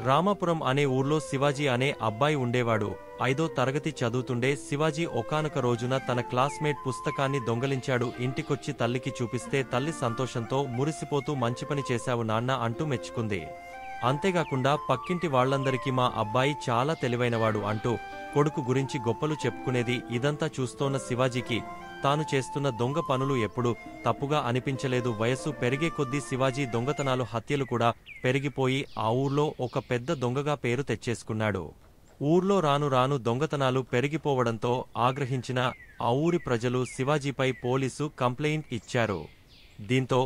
రామాపురం అనే ఊర్లో శివాజీ అనే అబ్బాయి ఉండేవాడు. 5వ తరగతి చదువుతుండే శివాజీ ఒకానొక రోజున తన క్లాస్మేట్ పుస్తకాన్ని దొంగలించాడు. ఇంటికొచ్చి తల్లికి చూపిస్తే తల్లి సంతోషంతో మురిసిపోతూ మంచిపని చేశావు నాన్న అంటూ మెచ్చుకుంది. అంతేగాకుండా పక్కింటి వాళ్లందరికీ మా అబ్బాయి చాలా తెలివైనవాడు అంటూ కొడుకు గురించి గొప్పలు చెప్పుకునేది. ఇదంతా చూస్తోన్న శివాజీకి తాను చేస్తున్న దొంగ పనులు ఎప్పుడూ తప్పుగా అనిపించలేదు. వయస్సు పెరిగే కొద్దీ శివాజీ దొంగతనాలు, హత్యలు కూడా పెరిగిపోయి ఆ ఊర్లో ఒక పెద్ద దొంగగా పేరు తెచ్చేసుకున్నాడు. ఊర్లో రాను రాను దొంగతనాలు పెరిగిపోవడంతో ఆగ్రహించిన ఆ ఊరి ప్రజలు శివాజీపై పోలీసు కంప్లైంట్ ఇచ్చారు. దీంతో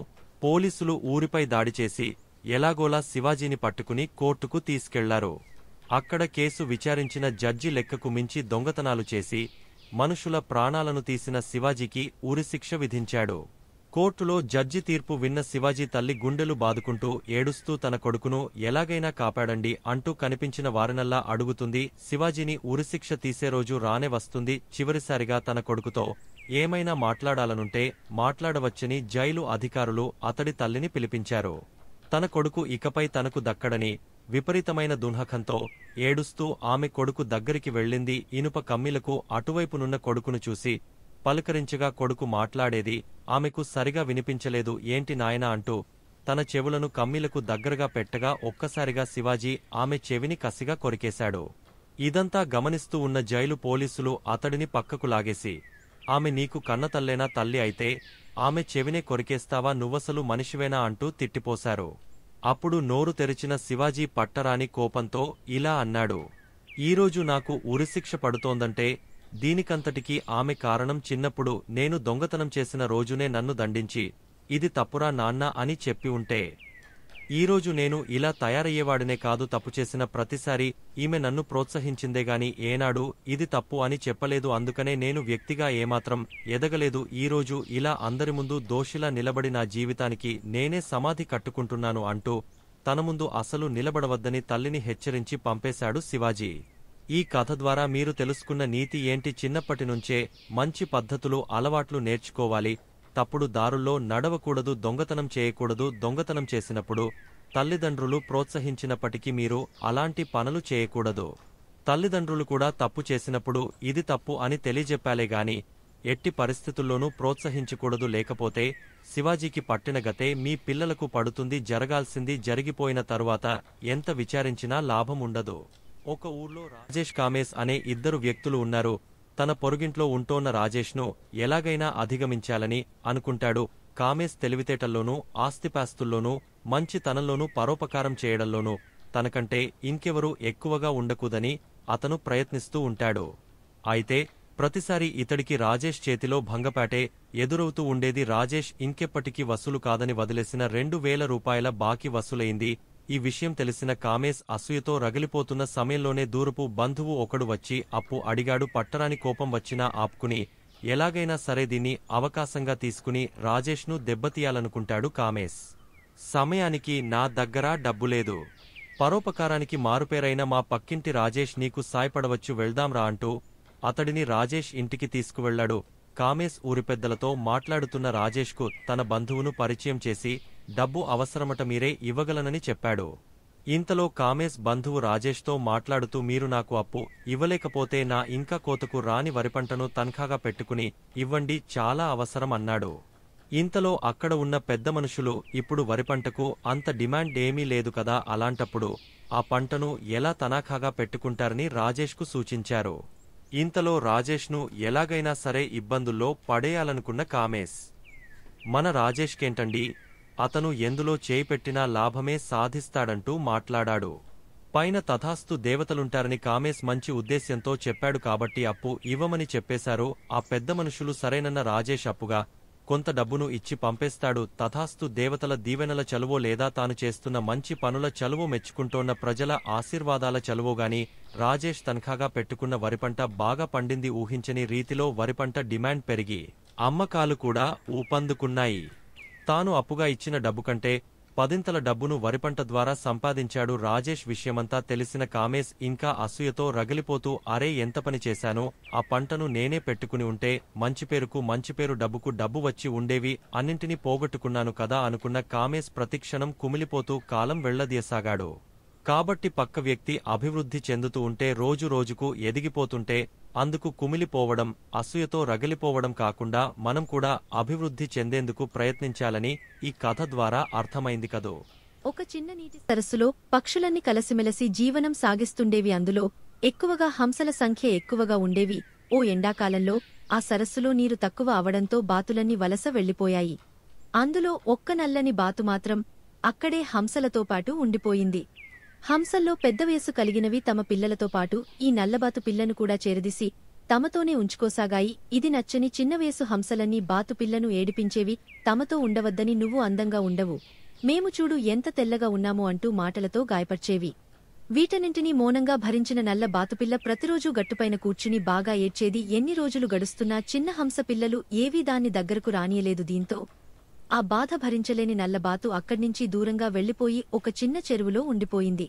పోలీసులు ఊరిపై దాడి చేసి ఎలాగోలా శివాజీని పట్టుకుని కోర్టుకు తీసుకెళ్లారు. అక్కడ కేసు విచారించిన జడ్జి లెక్కకు మించి దొంగతనాలు చేసి మనుషుల ప్రాణాలను తీసిన శివాజీకి ఉరిశిక్ష విధించాడు. కోర్టులో జడ్జి తీర్పు విన్న శివాజీ తల్లి గుండెలు బాదుకుంటూ ఏడుస్తూ తన కొడుకును ఎలాగైనా కాపాడండి అంటూ కనిపించిన వారినల్లా అడుగుతుంది. శివాజీని ఉరిశిక్ష తీసే రోజు రానే వస్తుంది. చివరిసారిగా తన కొడుకుతో ఏమైనా మాట్లాడాలనుంటే మాట్లాడవచ్చని జైలు అధికారులు అతడి తల్లిని పిలిపించారు. తన కొడుకు ఇకపై తనకు దక్కడని విపరీతమైన దున్హకంతో ఏడుస్తూ ఆమె కొడుకు దగ్గరికి వెళ్ళింది. ఇనుప కమ్మిలకు అటువైపునున్న కొడుకును చూసి పలకరించగా కొడుకు మాట్లాడేది ఆమెకు సరిగా వినిపించలేదు. ఏంటి నాయనా అంటూ తన చెవులను కమ్మిలకు దగ్గరగా పెట్టగా ఒక్కసారిగా శివాజీ ఆమె చెవిని కసిగా కొరికేశాడు. ఇదంతా గమనిస్తూ ఉన్న జైలు పోలీసులు అతడిని పక్కకు లాగేసి, ఆమె నీకు కన్నతల్లేనా? తల్లి అయితే ఆమె చెవినే కొరికేస్తావా? నువ్వసలు మనిషివేనా అంటూ తిట్టిపోశారు. అప్పుడు నోరు తెరిచిన శివాజీ పట్టరాని కోపంతో ఇలా అన్నాడు, ఈరోజు నాకు ఉరిశిక్ష పడుతోందంటే దీనికంతటికీ ఆమె కారణం. చిన్నప్పుడు నేను దొంగతనం చేసిన రోజునే నన్ను దండించి ఇది తప్పురా నాన్నా అని చెప్పి ఉంటే ఈరోజు నేను ఇలా తయారయ్యేవాడినే కాదు. తప్పు చేసిన ప్రతిసారి ఈమె నన్ను ప్రోత్సహించిందేగాని ఏనాడు ఇది తప్పు అని చెప్పలేదు. అందుకనే నేను వ్యక్తిగా ఏమాత్రం ఎదగలేదు. ఈరోజు ఇలా అందరి ముందు దోషిలా నిలబడి నా జీవితానికి నేనే సమాధి కట్టుకుంటున్నాను అంటూ తన ముందు అసలు నిలబడవద్దని తల్లిని హెచ్చరించి పంపేశాడు శివాజీ. ఈ కథ ద్వారా మీరు తెలుసుకున్న నీతి ఏంటి? చిన్నప్పటినుంచే మంచి పద్ధతులు, అలవాట్లు నేర్చుకోవాలి. తప్పుడు దారుల్లో నడవకూడదు. దొంగతనం చేయకూడదు. దొంగతనం చేసినప్పుడు తల్లిదండ్రులు ప్రోత్సహించినప్పటికీ మీరు అలాంటి పనులు చేయకూడదు. తల్లిదండ్రులు కూడా తప్పు చేసినప్పుడు ఇది తప్పు అని తెలియజెప్పాలేగాని ఎట్టి పరిస్థితుల్లోనూ ప్రోత్సహించకూడదు. లేకపోతే శివాజీకి పట్టిన గతే మీ పిల్లలకు పడుతుంది. జరగాల్సింది జరిగిపోయిన తరువాత ఎంత విచారించినా లాభం ఉండదు. ఒక ఊర్లో రాజేష్, కామేశ్ అనే ఇద్దరు వ్యక్తులు ఉన్నారు. తన పొరుగింట్లో ఉంటోన్న రాజేష్ను ఎలాగైనా అధిగమించాలని అనుకుంటాడు. కామేశ్ తెలివితేటల్లోనూ, ఆస్తిపాస్తుల్లోనూ, మంచితనంలోనూ, పరోపకారం చేయడంలోనూ తనకంటే ఇంకెవరూ ఎక్కువగా ఉండకూడదని అతను ప్రయత్నిస్తూ ఉంటాడు. అయితే ప్రతిసారి ఇతడికి రాజేష్ చేతిలో భంగపాటే ఎదురవుతూ ఉండేది. రాజేష్ ఇంకెప్పటికీ వసూలు కాదని వదిలేసిన 2,000 రూపాయల బాకీ వసూలైంది. ఈ విషయం తెలిసిన కామేశ్ అసూయతో రగిలిపోతున్న సమయంలోనే దూరపు బంధువు ఒకడు వచ్చి అప్పు అడిగాడు. పట్టరాని కోపం వచ్చినా ఆపుకుని ఎలాగైనా సరే దీన్ని అవకాశంగా తీసుకుని రాజేష్ను దెబ్బతీయాలనుకుంటాడు కామేశ్. సమయానికి నా దగ్గర డబ్బులేదు. పరోపకారానికి మారుపేరైన మా పక్కింటి రాజేష్ నీకు సాయపడవచ్చు, వెళ్దాంరా అంటూ అతడిని రాజేష్ ఇంటికి తీసుకువెళ్లాడు. కామేశ్ ఊరి పెద్దలతో మాట్లాడుతున్న రాజేష్కు తన బంధువును పరిచయం చేసి డబ్బు అవసరమట, మీరే ఇవ్వగలనని చెప్పాడు. ఇంతలో కామేశ్ బంధువు రాజేష్తో మాట్లాడుతూ మీరు నాకు అప్పు ఇవ్వలేకపోతే నా ఇంకా కోతకు రాని వరిపంటను తనఖాగా పెట్టుకుని ఇవ్వండి, చాలా అవసరం అన్నాడు. ఇంతలో అక్కడ ఉన్న పెద్ద మనుషులు ఇప్పుడు వరిపంటకు అంత డిమాండ్ ఏమీ లేదు కదా, అలాంటప్పుడు ఆ పంటను ఎలా తనఖాగా పెట్టుకుంటారని రాజేష్కు సూచించారు. ఇంతలో రాజేష్ను ఎలాగైనా సరే ఇబ్బందుల్లో పడేయాలనుకున్న కామేశ్, మన రాజేష్కేంటండి, అతను ఎందులో చేయి పెట్టినా లాభమే సాధిస్తాడంటూ మాట్లాడాడు. పైన తథాస్తు దేవతలుంటారని కామేశ్ మంచి ఉద్దేశ్యంతో చెప్పాడు కాబట్టి అప్పు ఇవ్వమని చెప్పేశారు. ఆ పెద్ద మనుషులు సరేనన్న రాజేష్ అప్పుగా కొంత డబ్బును ఇచ్చి పంపేస్తాడు. తథాస్తు దేవతల దీవెనల చలువో లేదా తాను చేస్తున్న మంచి పనుల చలువో, మెచ్చుకుంటోన్న ప్రజల ఆశీర్వాదాల చలువోగాని రాజేష్ తనఖాగా పెట్టుకున్న వరిపంట బాగా పండింది. ఊహించని రీతిలో వరిపంట డిమాండ్ పెరిగి అమ్మకాలు కూడా ఊపందుకున్నాయి. తాను అప్పుగా ఇచ్చిన డబ్బు కంటే 10ంతల డబ్బును వరిపంట ద్వారా సంపాదించాడు. రాజేష్ విషయమంతా తెలిసిన కామేశ్ ఇంకా అసూయతో రగిలిపోతూ అరే ఎంత పని చేశానో, ఆ పంటను నేనే పెట్టుకుని ఉంటే మంచి పేరుకు మంచి పేరు, డబ్బుకు డబ్బు వచ్చి ఉండేవి, అన్నింటినీ పోగొట్టుకున్నాను కదా అనుకున్న కామేశ్ ప్రతిక్షణం కుమిలిపోతూ కాలం వెళ్లదీయసాగాడు. కాబట్టి పక్క వ్యక్తి అభివృద్ధి చెందుతూ ఉంటే రోజు రోజుకు ఎదిగిపోతుంటే అందుకు కుమిలిపోవడం, అసూయతో రగిలిపోవడం కాకుండా మనం కూడా అభివృద్ధి చెందేందుకు ప్రయత్నించాలని ఈ కథ ద్వారా అర్థమైంది కదూ. ఒక చిన్న నీటి సరస్సులో పక్షులన్నీ కలసిమెలసి జీవనం సాగిస్తుండేవి. అందులో ఎక్కువగా హంసల సంఖ్య ఎక్కువగా ఉండేవి. ఓ ఎండాకాలంలో ఆ సరస్సులో నీరు తక్కువ అవడంతో బాతులన్నీ వలస వెళ్లిపోయాయి. అందులో ఒక్క నల్లని బాతు మాత్రం అక్కడే హంసలతో పాటు ఉండిపోయింది. హంసల్లో పెద్ద వయసు కలిగినవి తమ పిల్లలతో పాటు ఈ నల్లబాతు పిల్లను కూడా చేరదీసి తమతోనే ఉంచుకోసాగాయి. ఇది నచ్చని చిన్న వయసు హంసలన్నీ బాతు పిల్లను ఏడిపించేవి. తమతో ఉండవద్దని, నువ్వు అందంగా ఉండవు, మేము చూడు ఎంత తెల్లగా ఉన్నామో అంటూ మాటలతో గాయపర్చేవి. వీటన్నింటినీ మౌనంగా భరించిన నల్ల బాతుపిల్ల ప్రతిరోజూ గట్టుపైన కూర్చుని బాగా ఏడ్చేది. ఎన్ని రోజులు గడుస్తున్నా చిన్న హంస పిల్లలు ఏవీ దాన్ని దగ్గరకు రానియలేదు. దీంతో ఆ బాధ భరించలేని నల్లబాతు అక్కడ్నించి దూరంగా వెళ్లిపోయి ఒక చిన్న చెరువులో ఉండిపోయింది.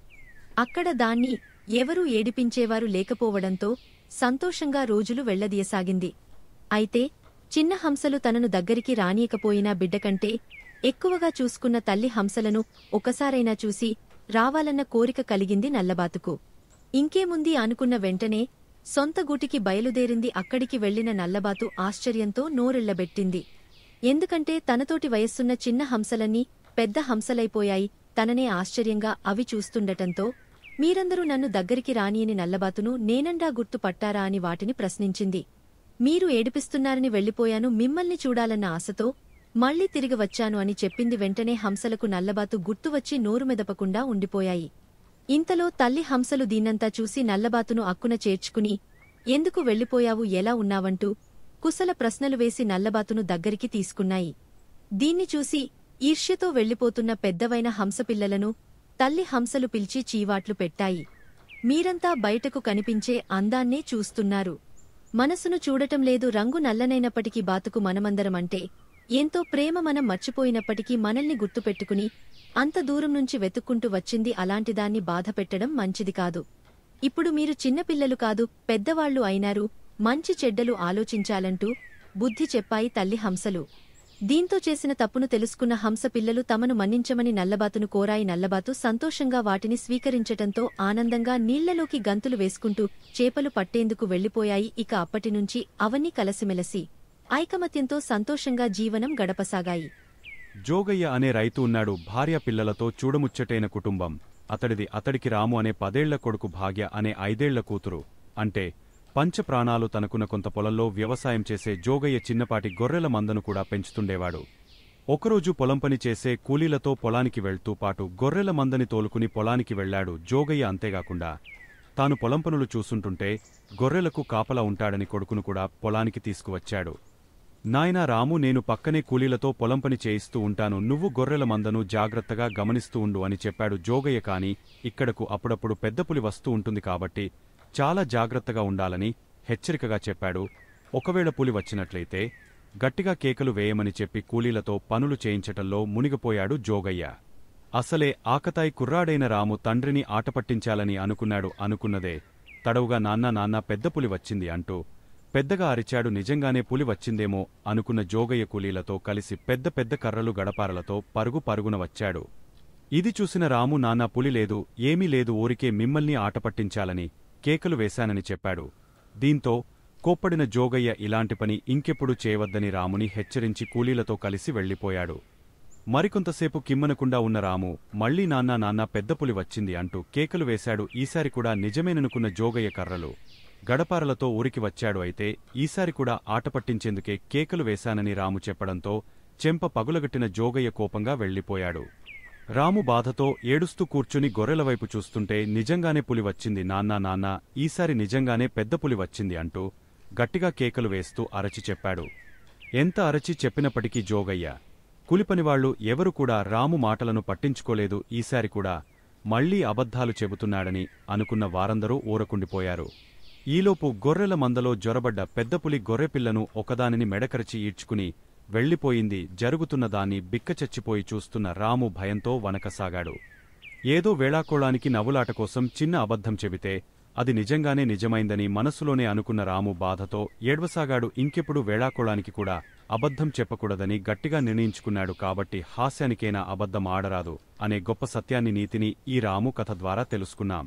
అక్కడ దాన్ని ఎవరూ ఏడిపించేవారు లేకపోవడంతో సంతోషంగా రోజులు వెళ్లదీయసాగింది. అయితే చిన్న హంసలు తనను దగ్గరికి రానియకపోయినా బిడ్డకంటే ఎక్కువగా చూసుకున్న తల్లి హంసలను ఒకసారైనా చూసి రావాలన్న కోరిక కలిగింది నల్లబాతుకు. ఇంకేముంది అనుకున్న వెంటనే సొంత గూటికి బయలుదేరింది. అక్కడికి వెళ్లిన నల్లబాతు ఆశ్చర్యంతో నోరెళ్లబెట్టింది. ఎందుకంటే తనతోటి వయస్సున్న చిన్న హంసలన్నీ పెద్ద హంసలైపోయాయి. తననే ఆశ్చర్యంగా అవి చూస్తుండటంతో, మీరందరూ నన్ను దగ్గరికి రానియని నల్లబాతును నేనండా గుర్తు పట్టారా అని వాటిని ప్రశ్నించింది. మీరు ఏడిపిస్తున్నారని వెళ్లిపోయాను, మిమ్మల్ని చూడాలన్న ఆశతో మళ్లీ తిరిగి వచ్చాను అని చెప్పింది. వెంటనే హంసలకు నల్లబాతు గుర్తువచ్చి నోరు మెదపకుండా ఉండిపోయాయి. ఇంతలో తల్లి హంసలు దీన్నంతా చూసి నల్లబాతును అక్కున చేర్చుకుని, ఎందుకు వెళ్లిపోయావు, ఎలా ఉన్నావంటూ కుశల ప్రశ్నలు వేసి నల్లబాతును దగ్గరికి తీసుకున్నాయి. దీన్ని చూసి ఈర్ష్యతో వెళ్లిపోతున్న పెద్దవైన హంసపిల్లలను తల్లి హంసలు పిలిచి చీవాట్లు పెట్టాయి. మీరంతా బయటకు కనిపించే అందాన్నే చూస్తున్నారు, మనసును చూడటం లేదు. రంగు నల్లనైనప్పటికీ బాతుకు మనమందరమంటే ఎంతో ప్రేమ. మనం మర్చిపోయినప్పటికీ మనల్ని గుర్తుపెట్టుకుని అంత దూరం నుంచి వెతుక్కుంటూ వచ్చింది. అలాంటిదాన్ని బాధపెట్టడం మంచిది కాదు. ఇప్పుడు మీరు చిన్నపిల్లలు కాదు, పెద్దవాళ్లు అయినారు, మంచి చెడ్డలు ఆలోచించాలంటూ బుద్ధి చెప్పాయి తల్లి హంసలు. దీంతో చేసిన తప్పును తెలుసుకున్న హంస పిల్లలు తమను మన్నించమని నల్లబాతును కోరాయి. నల్లబాతు సంతోషంగా వాటిని స్వీకరించటంతో ఆనందంగా నీళ్లలోకి గంతులు వేసుకుంటూ చేపలు పట్టేందుకు వెళ్లిపోయాయి. ఇక అప్పటినుంచి అవన్నీ కలసిమెలసి ఐకమత్యంతో సంతోషంగా జీవనం గడపసాగాయి. జోగయ్య అనే రైతు ఉన్నాడు. భార్య పిల్లలతో చూడముచ్చటైన కుటుంబం అతడిది. అతడికి రాము అనే 10 ఏళ్ల కొడుకు, భాగ్య అనే 5 ఏళ్ల కూతురు. అంటే పంచప్రాణాలు తనకున్న కొంత పొలంలో వ్యవసాయం చేసే జోగయ్య చిన్నపాటి గొర్రెల మందను కూడా పెంచుతుండేవాడు. ఒకరోజు పొలం పని చేసే కూలీలతో పొలానికి వెళ్తూ పాటు గొర్రెల మందని తోలుకుని పొలానికి వెళ్లాడు జోగయ్య. అంతేగాకుండా తాను పొలం పనులు చూసుంటుంటే గొర్రెలకు కాపలా ఉంటాడని కొడుకును కూడా పొలానికి తీసుకువచ్చాడు. నాయనా రాము, నేను పక్కనే కూలీలతో పొలం పని చేయిస్తూ ఉంటాను, నువ్వు గొర్రెల మందను జాగ్రత్తగా గమనిస్తూ ఉండు అని చెప్పాడు జోగయ్య. కాని ఇక్కడకు అప్పుడప్పుడు పెద్ద పులి వస్తూ ఉంటుంది కాబట్టి చాలా జాగ్రత్తగా ఉండాలని హెచ్చరికగా చెప్పాడు. ఒకవేళ పులి వచ్చినట్లయితే గట్టిగా కేకలు వేయమని చెప్పి కూలీలతో పనులు చేయించటంలో మునిగిపోయాడు జోగయ్య. అసలే ఆకతాయి కుర్రాడైన రాము తండ్రిని ఆటపట్టించాలని అనుకున్నాడు. అనుకున్నదే తడవుగా నాన్నా నాన్నా పెద్ద పులి వచ్చింది అంటూ పెద్దగా అరిచాడు. నిజంగానే పులి వచ్చిందేమో అనుకున్న జోగయ్య కూలీలతో కలిసి పెద్ద పెద్ద కర్రలు గడపారలతో పరుగు పరుగున వచ్చాడు. ఇది చూసిన రాము, నాన్నా పులి లేదు, ఏమీ లేదు, ఊరికే మిమ్మల్ని ఆటపట్టించాలని కేకలు వేశానని చెప్పాడు. దీంతో కోప్పడిన జోగయ్య ఇలాంటి పని ఇంకెప్పుడు చేయవద్దని రాముని హెచ్చరించి కూలీలతో కలిసి వెళ్లిపోయాడు. మరికొంతసేపు కిమ్మనకుండా ఉన్న రాము మళ్లీ నాన్నా నాన్నా పెద్ద పులి వచ్చింది అంటూ కేకలు వేశాడు. ఈసారి కూడా నిజమేననుకున్న జోగయ్య కర్రలు గడపారలతో ఊరికి వచ్చాడు. అయితే ఈసారి కూడా ఆటపట్టించేందుకే కేకలు వేశానని రాము చెప్పడంతో చెంప పగులగట్టిన జోగయ్య కోపంగా వెళ్లిపోయాడు. రాము బాధతో ఏడుస్తూ కూర్చుని గొర్రెలవైపు చూస్తుంటే నిజంగానే పులి వచ్చింది నాన్నా నాన్నా, ఈసారి నిజంగానే పెద్ద పులి వచ్చింది అంటూ గట్టిగా కేకలు వేస్తూ అరచి చెప్పాడు. ఎంత అరచి చెప్పినప్పటికీ జోగయ్య కూలిపనివాళ్లు ఎవరు కూడా రాము మాటలను పట్టించుకోలేదు. ఈసారి కూడా మళ్లీ అబద్ధాలు చెబుతున్నాడని అనుకున్న వారందరూ ఊరకుండిపోయారు. ఈలోపు గొర్రెల మందలో జొరబడ్డ పెద్దపులి గొర్రెపిల్లను ఒకదానిని మెడకరచి ఈడ్చుకుని వెళ్లిపోయింది. జరుగుతున్నదాన్ని బిక్కచచ్చిపోయి చూస్తున్న రాము భయంతో వణకసాగాడు. ఏదో వేళాకోళానికి నవ్వులాట కోసం చిన్న అబద్ధం చెబితే అది నిజంగానే నిజమైందని మనసులోనే అనుకున్న రాము బాధతో ఏడ్వసాగాడు. ఇంకెప్పుడు వేళాకోళానికి కూడా అబద్ధం చెప్పకూడదని గట్టిగా నిర్ణయించుకున్నాడు. కాబట్టి హాస్యానికైనా అబద్ధం ఆడరాదు అనే గొప్ప సత్యాన్ని, నీతిని ఈ రాము కథ ద్వారా తెలుసుకున్నాం.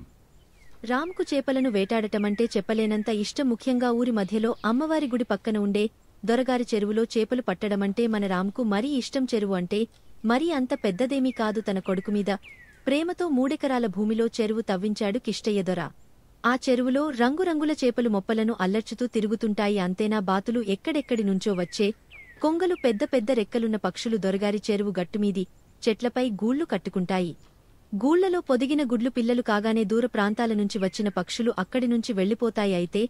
రామ్కు చేపలను వేటాడటమంటే చెప్పలేనంత ఇష్టం. ముఖ్యంగా ఊరి మధ్యలో అమ్మవారి గుడి పక్కన ఉండే దొరగారి చెరువులో చేపలు పట్టడమంటే మన రామ్కు మరీ ఇష్టం. చెరువు అంటే మరీ అంత పెద్దదేమీ కాదు. తన కొడుకుమీద ప్రేమతో 3 ఎకరాల భూమిలో చెరువు తవ్వించాడు కిష్టయ్య దొర. ఆ చెరువులో రంగురంగుల చేపలు మొప్పలను అల్లర్చుతూ తిరుగుతుంటాయి. అంతేనా, బాతులు ఎక్కడెక్కడి నుంచో వచ్చే కొంగలు, పెద్ద పెద్ద రెక్కలున్న పక్షులు దొరగారి చెరువు గట్టుమీది చెట్లపై గూళ్లు కట్టుకుంటాయి. గూళ్లలో పొదిగిన గుడ్లు పిల్లలు కాగానే దూర ప్రాంతాల నుంచి వచ్చిన పక్షులు అక్కడి నుంచి వెళ్లిపోతాయి. అయితే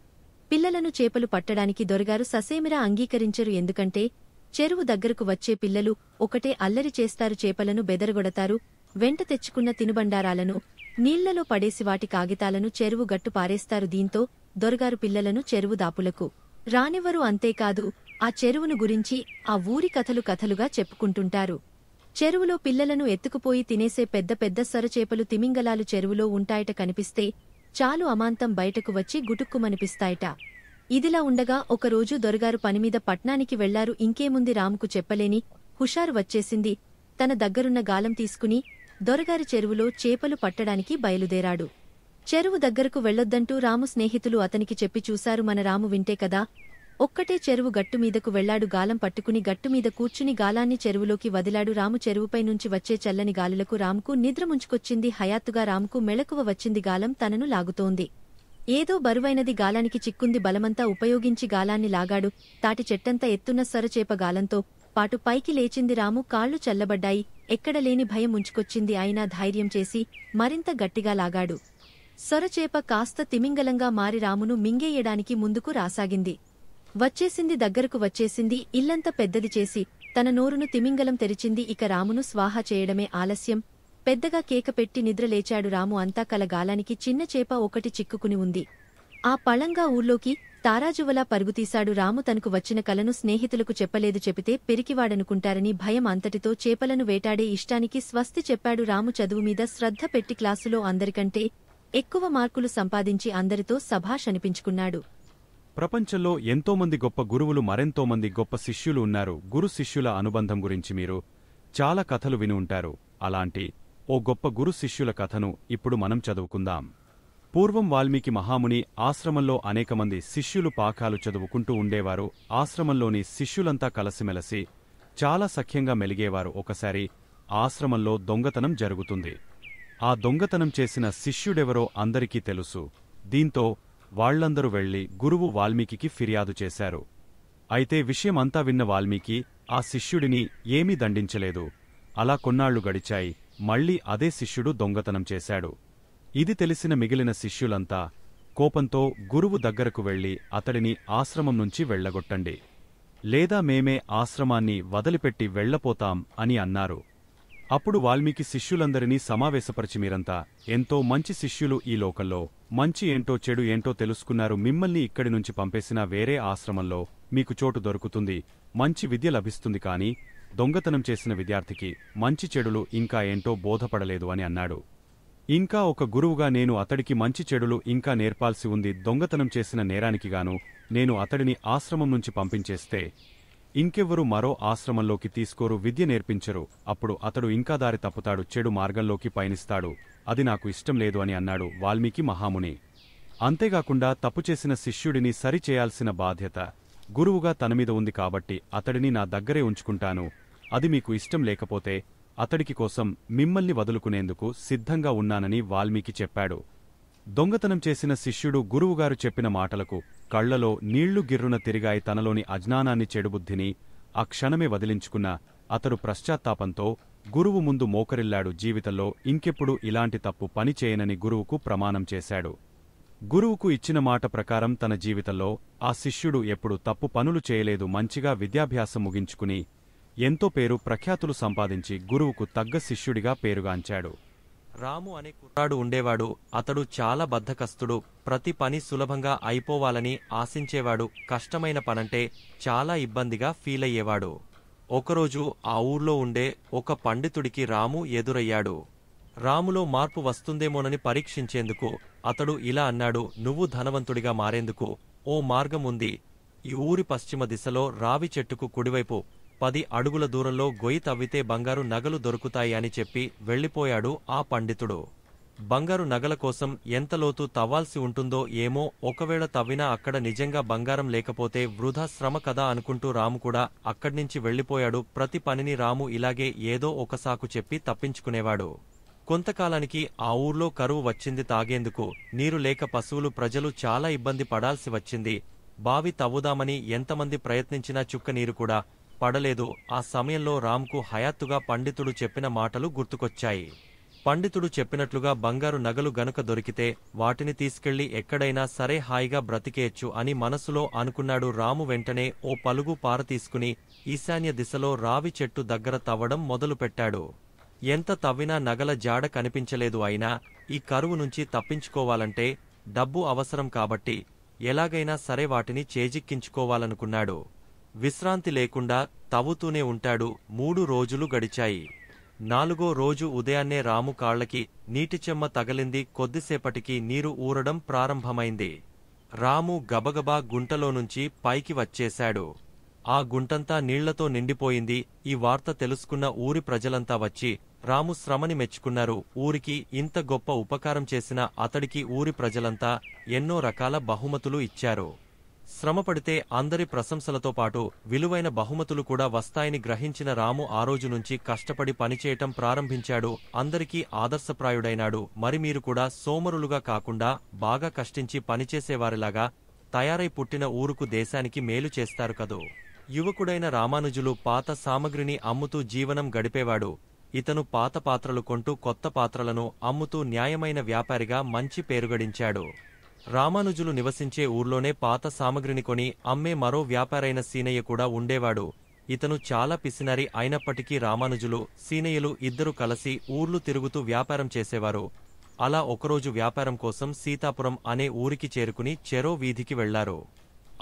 పిల్లలను చేపలు పట్టడానికి దొరగారు ససేమిరా అంగీకరించరు. ఎందుకంటే చెరువు దగ్గరకు వచ్చే పిల్లలు ఒకటే అల్లరి చేస్తారు, చేపలను బెదరగొడతారు. వెంట తెచ్చుకున్న తినుబండారాలను నీళ్లలో పడేసి వాటి కాగితాలను చెరువు గట్టు పారేస్తారు. దీంతో దొరగారు పిల్లలను చెరువు దాపులకు రానివ్వరు. అంతేకాదు, ఆ చెరువును గురించి ఆ ఊరి కథలుగా చెప్పుకుంటుంటారు. చెరువులో పిల్లలను ఎత్తుకుపోయి తినేసే పెద్ద పెద్ద సొరచేపలు, తిమింగలాలు చెరువులో ఉంటాయట. కనిపిస్తే చాలు అమాంతం బయటకు వచ్చి గుటుక్కుమనిపిస్తాయట. ఇదిలా ఉండగా ఒకరోజు దొరగారు పనిమీద పట్నానికి వెళ్లారు. ఇంకేముంది, రాముకు చెప్పలేని హుషారు వచ్చేసింది. తన దగ్గరున్న గాలం తీసుకుని దొరగారి చెరువులో చేపలు పట్టడానికి బయలుదేరాడు. చెరువు దగ్గరకు వెళ్లొద్దంటూ రాము స్నేహితులు అతనికి చెప్పి చూశారు. మన రాము వింటే కదా, ఒక్కటే చెరువు గట్టుమీదకు వెళ్లాడు. గాలం పట్టుకుని గట్టుమీద కూర్చుని గాలాన్ని చెరువులోకి వదిలాడు. రాము చెరువుపై నుంచి వచ్చే చల్లని గాలులకు రాముకు నిద్ర ముంచుకొచ్చింది. హయాత్తుగా రాముకు మెళకువ వచ్చింది. గాలం తనను లాగుతోంది. ఏదో బరువైనది గాలానికి చిక్కుంది. బలమంతా ఉపయోగించి గాలాన్ని లాగాడు. తాటి చెట్టంత ఎత్తున్న సొరచేప గాలంతో పాటు పైకి లేచింది. రాము కాళ్లు చల్లబడ్డాయి. ఎక్కడలేని భయం ముంచుకొచ్చింది. అయినా ధైర్యం చేసి మరింత గట్టిగా లాగాడు. సొరచేప కాస్త తిమింగలంగా మారి రామును మింగేయడానికి ముందుకు రాసాగింది. దగ్గరకు వచ్చేసింది. ఇల్లంత పెద్దది చేసి తన నోరును తిమింగలం తెరిచింది. ఇక రామును స్వాహా చేయడమే ఆలస్యం. పెద్దగా కేక పెట్టి నిద్రలేచాడు రాము. అంతా కల గాలానికి చిన్న చేప ఒకటి చిక్కుకుని ఉంది. ఆ పళంగా ఊర్లోకి తారాజువలా పరుగుతీశాడు. రాము తనకు వచ్చిన కలను స్నేహితులకు చెప్పలేదు. చెబితే పెరికివాడనుకుంటారని భయం. అంతటితో చేపలను వేటాడే ఇష్టానికి స్వస్తి చెప్పాడు. రాము చదువు మీద శ్రద్ధ పెట్టి క్లాసులో అందరికంటే ఎక్కువ మార్కులు సంపాదించి అందరితో శభాష్ అనిపించుకున్నాడు. ప్రపంచంలో ఎంతోమంది గొప్ప గురువులు, మరెంతోమంది గొప్ప శిష్యులు ఉన్నారు. గురు శిష్యుల అనుబంధం గురించి మీరు చాలా కథలు విని ఉంటారు. అలాంటి ఓ గొప్ప గురు శిష్యుల కథను ఇప్పుడు మనం చదువుకుందాం. పూర్వం వాల్మీకి మహాముని ఆశ్రమంలో అనేకమంది శిష్యులు పాఠాలు చదువుకుంటూ ఉండేవారు. ఆశ్రమంలోని శిష్యులంతా కలసిమెలసి చాలా సఖ్యంగా మెలిగేవారు. ఒకసారి ఆశ్రమంలో దొంగతనం జరుగుతుంది. ఆ దొంగతనం చేసిన శిష్యుడెవరో అందరికీ తెలుసు. దీంతో వాళ్లందరూ వెళ్లి గురువు వాల్మీకి ఫిర్యాదు చేశారు. అయితే విషయమంతా విన్న వాల్మీకి ఆ శిష్యుడిని ఏమీ దండించలేదు. అలా కొన్నాళ్లు గడిచాయి. మళ్లీ అదే శిష్యుడు దొంగతనం చేశాడు. ఇది తెలిసిన మిగిలిన శిష్యులంతా కోపంతో గురువు దగ్గరకు వెళ్లి అతడిని ఆశ్రమం నుంచి వెళ్లగొట్టండి, లేదా మేమే ఆశ్రమాన్ని వదిలిపెట్టి వెళ్లపోతాం అని అన్నారు. అప్పుడు వాల్మీకి శిష్యులందరినీ సమావేశపరిచి, మీరంతా ఎంతో మంచి శిష్యులు. ఈ లోకంలో మంచి ఏంటో చెడు ఏంటో తెలుసుకున్నారు. మిమ్మల్ని ఇక్కడి నుంచి పంపేసినా వేరే ఆశ్రమంలో మీకు చోటు దొరుకుతుంది, మంచి విద్య లభిస్తుంది. కాని దొంగతనం చేసిన విద్యార్థికి మంచి చెడులు ఇంకా ఏంటో బోధపడలేదు అని అన్నాడు. ఇంకా ఒక గురువుగా నేను అతడికి మంచి చెడులు ఇంకా నేర్పాల్సి ఉంది. దొంగతనం చేసిన నేరానికిగాను నేను అతడిని ఆశ్రమం నుంచి పంపించేస్తే ఇంకెవ్వరూ మరో ఆశ్రమంలోకి తీసుకోరు, విద్య నేర్పించరు. అప్పుడు అతడు ఇంకా దారి తప్పుతాడు, చెడు మార్గంలోకి పయనిస్తాడు. అది నాకు ఇష్టం లేదు అని అన్నాడు వాల్మీకి మహాముని. అంతేగాకుండా తప్పుచేసిన శిష్యుడిని సరిచేయాల్సిన బాధ్యత గురువుగా తనమీద ఉంది. కాబట్టి అతడిని నా దగ్గరే ఉంచుకుంటాను. అది మీకు ఇష్టం లేకపోతే అతడికి కోసం మిమ్మల్ని వదులుకునేందుకు సిద్ధంగా ఉన్నానని వాల్మీకి చెప్పాడు. దొంగతనం చేసిన శిష్యుడు గురువుగారు చెప్పిన మాటలకు కళ్లలో నీళ్లు గిర్రున తిరిగాయి. తనలోని అజ్ఞానాన్ని, చెడుబుద్ధిని ఆ క్షణమే వదిలించుకున్న అతడు పశ్చాత్తాపంతో గురువు ముందు మోకరిల్లాడు. జీవితంలో ఇంకెప్పుడు ఇలాంటి తప్పు పని చేయనని గురువుకు ప్రమాణం చేశాడు. గురువుకు ఇచ్చిన మాట ప్రకారం తన జీవితంలో ఆ శిష్యుడు ఎప్పుడు తప్పు పనులు చేయలేదు. మంచిగా విద్యాభ్యాసం ముగించుకుని ఎంతో పేరు ప్రఖ్యాతులు సంపాదించి గురువుకు తగ్గ శిష్యుడిగా పేరుగాంచాడు. రాము అనే కుర్రాడు ఉండేవాడు. అతడు చాలా బద్ధకస్తుడు. ప్రతి పని సులభంగా అయిపోవాలని ఆశించేవాడు. కష్టమైన పనంటే చాలా ఇబ్బందిగా ఫీలయ్యేవాడు. ఒకరోజు ఆ ఊర్లో ఉండే ఒక పండితుడికి రాము ఎదురయ్యాడు. రాములో మార్పు వస్తుందేమోనని పరీక్షించేందుకు అతడు ఇలా అన్నాడు, నువ్వు ధనవంతుడిగా మారేందుకు ఓ మార్గం ఉంది. ఈ ఊరి పశ్చిమ దిశలో రావి చెట్టుకు కుడివైపు 10 అడుగుల దూరంలో గొయ్యి తవ్వితే బంగారు నగలు దొరుకుతాయి అని చెప్పి వెళ్ళిపోయాడు ఆ పండితుడు. బంగారు నగల కోసం ఎంత లోతు తవ్వాల్సి ఉంటుందో ఏమో, ఒకవేళ తవ్వినా అక్కడ నిజంగా బంగారం లేకపోతే వృధా శ్రమ కదా అనుకుంటూ రాము కూడా అక్కడ్నించి వెళ్ళిపోయాడు. ప్రతి పనిని రాము ఇలాగే ఏదో ఒక సాకు చెప్పి తప్పించుకునేవాడు. కొంతకాలానికి ఆ ఊర్లో కరువు వచ్చింది. తాగేందుకు నీరు లేక పశువులు ప్రజలు చాలా ఇబ్బంది పడాల్సి వచ్చింది. బావి తవ్వుదామని ఎంతమంది ప్రయత్నించినా చుక్క నీరు కూడా పడలేదు. ఆ సమయంలో రామ్కు హఠాత్తుగా పండితుడు చెప్పిన మాటలు గుర్తుకొచ్చాయి. పండితుడు చెప్పినట్లుగా బంగారు నగలు గనుక దొరికితే వాటిని తీసుకెళ్లి ఎక్కడైనా సరే హాయిగా బ్రతికేయచ్చు అని మనసులో అనుకున్నాడు. రాము వెంటనే ఓ పలుగు పార తీసుకుని ఈశాన్య దిశలో రావి చెట్టు దగ్గర తవ్వడం మొదలుపెట్టాడు. ఎంత తవ్వినా నగల జాడ కనిపించలేదు. అయినా ఈ కరువు నుంచి తప్పించుకోవాలంటే డబ్బు అవసరం కాబట్టి ఎలాగైనా సరే వాటిని చేజిక్కించుకోవాలనుకున్నాడు. విశ్రాంతి లేకుండా తవ్వుతూనే ఉంటాడు. 3 రోజులు గడిచాయి. 4వ రోజు ఉదయాన్నే రాము కాళ్లకి నీటిచెమ్మ తగలింది. కొద్దిసేపటికి నీరు ఊరడం ప్రారంభమైంది. రాము గబగబా గుంటలోనుంచి పైకి వచ్చేశాడు. ఆ గుంటంతా నీళ్లతో నిండిపోయింది. ఈ వార్త తెలుసుకున్న ఊరి ప్రజలంతా వచ్చి రాము శ్రమని మెచ్చుకున్నారు. ఊరికి ఇంత గొప్ప ఉపకారం చేసిన అతడికి ఊరి ప్రజలంతా ఎన్నో రకాల బహుమతులు ఇచ్చారు. శ్రమపడితే అందరి ప్రశంసలతో పాటు విలువైన బహుమతులు కూడా వస్తాయని గ్రహించిన రాము ఆ రోజు నుంచి కష్టపడి పనిచేయటం ప్రారంభించాడు. అందరికీ ఆదర్శప్రాయుడైనాడు. మరి మీరు కూడా సోమరులుగా కాకుండా బాగా కష్టించి పనిచేసేవారిలాగా తయారై పుట్టిన ఊరుకు దేశానికి మేలు చేస్తారు కదూ. యువకుడైన రామానుజులు పాత సామగ్రిని అమ్ముతూ జీవనం గడిపేవాడు. ఇతను పాత పాత్రలు కొంటూ కొత్త పాత్రలను అమ్ముతూ న్యాయమైన వ్యాపారిగా మంచి పేరుగడించాడు. రామానుజులు నివసించే ఊర్లోనే పాత సామగ్రిని కొని అమ్మే మరో వ్యాపారైన సీనయ్య కూడా ఉండేవాడు. ఇతను చాలా పిసినారి అయినప్పటికీ రామానుజులు, సీనయ్యలు ఇద్దరు కలిసి ఊర్లు తిరుగుతూ వ్యాపారం చేసేవారు. అలా ఒకరోజు వ్యాపారం కోసం సీతాపురం అనే ఊరికి చేరుకుని చెరో వీధికి వెళ్లారు.